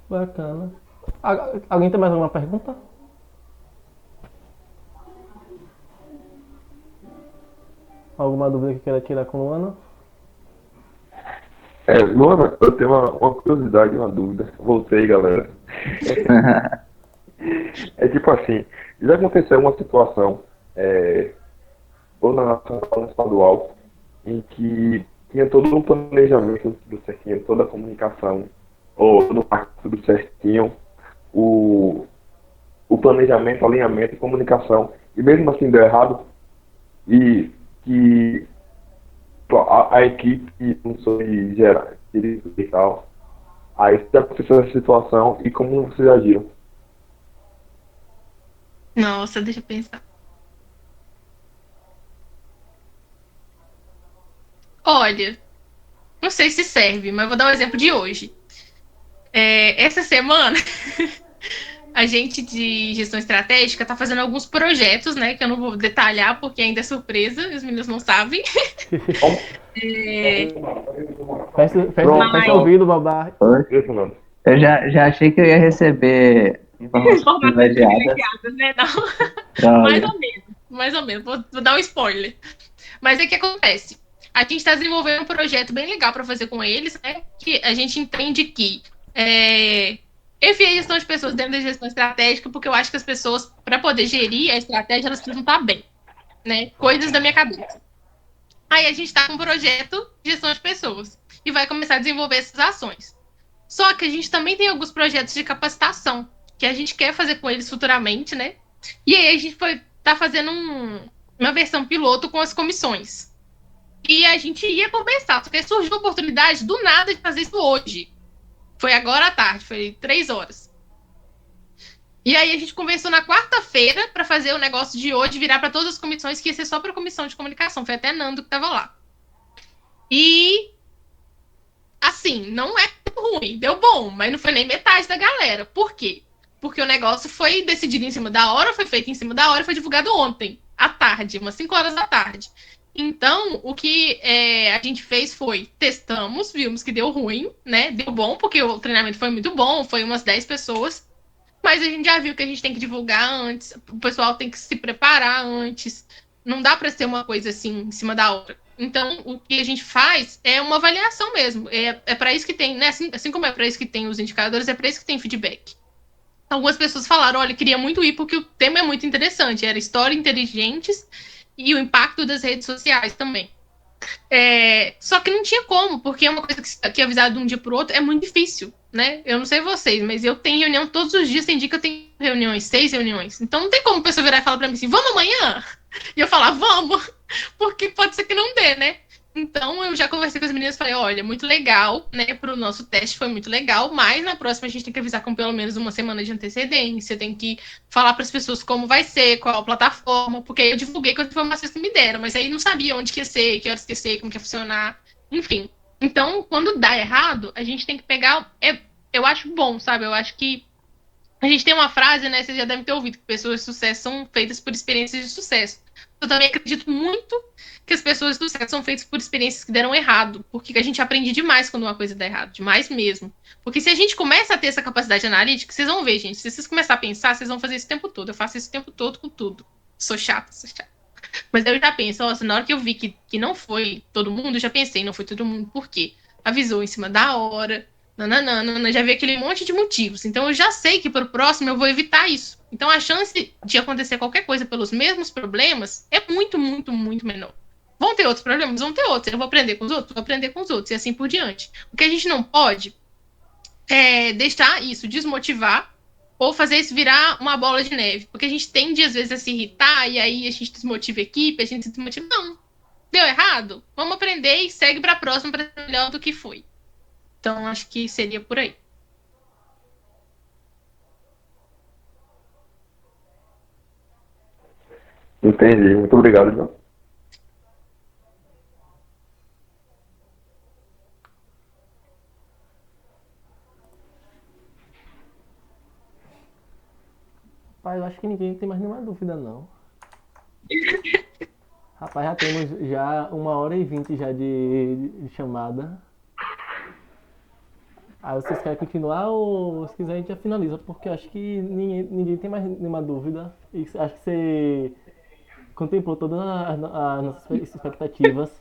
Bacana. Alguém tem mais alguma pergunta? Alguma dúvida que queira tirar com o Luana? Luana, eu tenho uma curiosidade, uma dúvida. Voltei, galera. É tipo assim, já aconteceu uma situação, ou na nacional ou na estadual, em que tinha todo um planejamento tudo certinho, toda a comunicação, ou todo o marketing tudo certinho, o planejamento, alinhamento e comunicação, e mesmo assim deu errado, e que a equipe não soube gerar direito e tal. Aí já aconteceu essa situação e como vocês agiram? Nossa, deixa eu pensar. Olha, não sei se serve, mas vou dar um exemplo de hoje. Essa semana, a gente de gestão estratégica está fazendo alguns projetos, né? Que eu não vou detalhar porque ainda é surpresa, os meninos não sabem. Fecha o ouvido, babá. Isso, mano. Eu já achei que eu ia receber informações Informações privilegiadas. privilegiadas, né? Não. Mais Droga. ou menos, mais ou menos. Vou dar um spoiler. Mas é que acontece. A gente está desenvolvendo um projeto bem legal para fazer com eles, né? Que a gente entende que enfiei gestão de pessoas dentro da gestão estratégica, porque eu acho que as pessoas, para poder gerir a estratégia, elas precisam estar bem, né? Coisas da minha cabeça. Aí a gente está com um projeto de gestão de pessoas e vai começar a desenvolver essas ações. Só que a gente também tem alguns projetos de capacitação que a gente quer fazer com eles futuramente, né? E aí a gente tá fazendo uma versão piloto com as comissões. E a gente ia começar, só que surgiu a oportunidade do nada de fazer isso hoje. Foi agora à tarde, foi 3 horas. E aí a gente conversou na quarta-feira para fazer o negócio de hoje virar para todas as comissões, que ia ser só para a comissão de comunicação. Foi até Nando que estava lá. E assim, não é ruim, deu bom, mas não foi nem metade da galera. Por quê? Porque o negócio foi decidido em cima da hora, foi feito em cima da hora e foi divulgado ontem, à tarde, umas 5 horas da tarde. Então, o que a gente fez foi, testamos, vimos que deu ruim, né? Deu bom, porque o treinamento foi muito bom, foi umas 10 pessoas. Mas a gente já viu que a gente tem que divulgar antes, o pessoal tem que se preparar antes. Não dá para ser uma coisa assim, em cima da hora. Então, o que a gente faz é uma avaliação mesmo. É para isso que tem, né? Assim como é para isso que tem os indicadores, é para isso que tem feedback. Algumas pessoas falaram, olha, queria muito ir porque o tema é muito interessante. Era histórias inteligentes e o impacto das redes sociais também. Só que não tinha como, porque é uma coisa que é avisado de um dia para o outro é muito difícil, né? Eu não sei vocês, mas eu tenho reunião todos os dias, tem dia que eu tenho reuniões, 6 reuniões. Então não tem como a pessoa virar e falar para mim assim, vamos amanhã? E eu falar, vamos, porque pode ser que não dê, né? Então eu já conversei com as meninas e falei, olha, muito legal, né? Pro nosso teste foi muito legal, mas na próxima a gente tem que avisar com pelo menos uma semana de antecedência, tem que falar para as pessoas como vai ser, qual a plataforma, porque aí eu divulguei com as informações que me deram, mas aí não sabia onde que ia ser, que horas que ia ser, como que ia funcionar, enfim. Então, quando dá errado, a gente tem que pegar. Eu acho bom, sabe? Eu acho que a gente tem uma frase, né? Vocês já devem ter ouvido, que pessoas de sucesso são feitas por experiências de sucesso. Eu também acredito muito que as pessoas de sucesso são feitas por experiências que deram errado, porque a gente aprende demais quando uma coisa dá errado, demais mesmo. Porque se a gente começa a ter essa capacidade analítica, vocês vão ver, gente, se vocês começarem a pensar, vocês vão fazer isso o tempo todo. Eu faço isso o tempo todo com tudo. Sou chata, sou chata. Mas eu já penso, nossa, na hora que eu vi que não foi todo mundo, eu já pensei, não foi todo mundo, por quê? Avisou em cima da hora, nananana, já vi aquele monte de motivos. Então eu já sei que para o próximo eu vou evitar isso. Então a chance de acontecer qualquer coisa pelos mesmos problemas é muito, muito, muito menor. Vão ter outros problemas? Vão ter outros. Eu vou aprender com os outros? Vou aprender com os outros. E assim por diante. O que a gente não pode é deixar isso desmotivar ou fazer isso virar uma bola de neve. Porque a gente tende, às vezes, a se irritar e aí a gente desmotiva a equipe, a gente se desmotiva. Não, deu errado? Vamos aprender e segue para a próxima para ser melhor do que foi. Então, acho que seria por aí. Entendi. Muito obrigado, João. Rapaz, eu acho que ninguém tem mais nenhuma dúvida, não. Rapaz, já temos já 1h20 já de chamada. Aí vocês querem continuar ou se quiser a gente já finaliza, porque eu acho que ninguém tem mais nenhuma dúvida. E acho que você contemplou todas as nossas expectativas.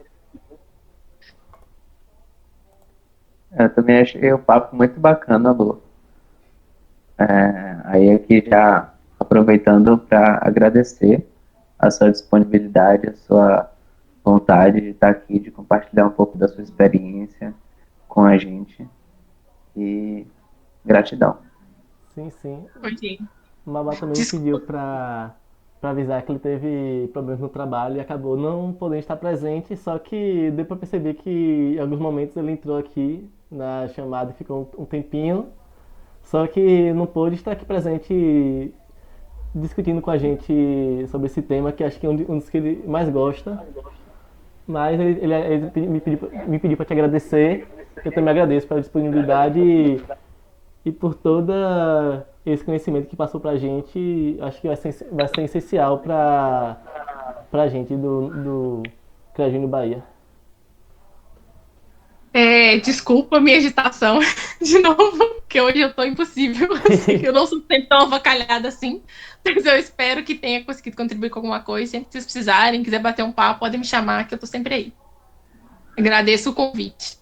Eu também achei o papo muito bacana, Lu. Aí aqui já aproveitando para agradecer a sua disponibilidade, a sua vontade de estar aqui, de compartilhar um pouco da sua experiência com a gente. E gratidão. Sim, sim. Ok. O Babá também me pediu para avisar que ele teve problemas no trabalho e acabou não podendo estar presente, só que deu para perceber que em alguns momentos ele entrou aqui na chamada e ficou um tempinho, só que não pôde estar aqui presente discutindo com a gente sobre esse tema, que acho que é um dos que ele mais gosta. Mas ele me pediu para te agradecer, eu também agradeço pela disponibilidade e por todo esse conhecimento que passou pra gente. Acho que vai ser essencial pra gente do Crajino Bahia. Desculpa a minha agitação de novo, que hoje eu tô impossível. Eu não sou sempre tão avacalhada assim, mas eu espero que tenha conseguido contribuir com alguma coisa. Sempre que vocês precisarem, quiser bater um papo, podem me chamar, que eu tô sempre aí. Agradeço o convite.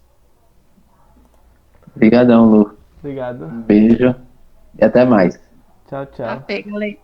Obrigadão, Lu. Obrigado. Um beijo e até mais. Tchau, tchau. Até, galera.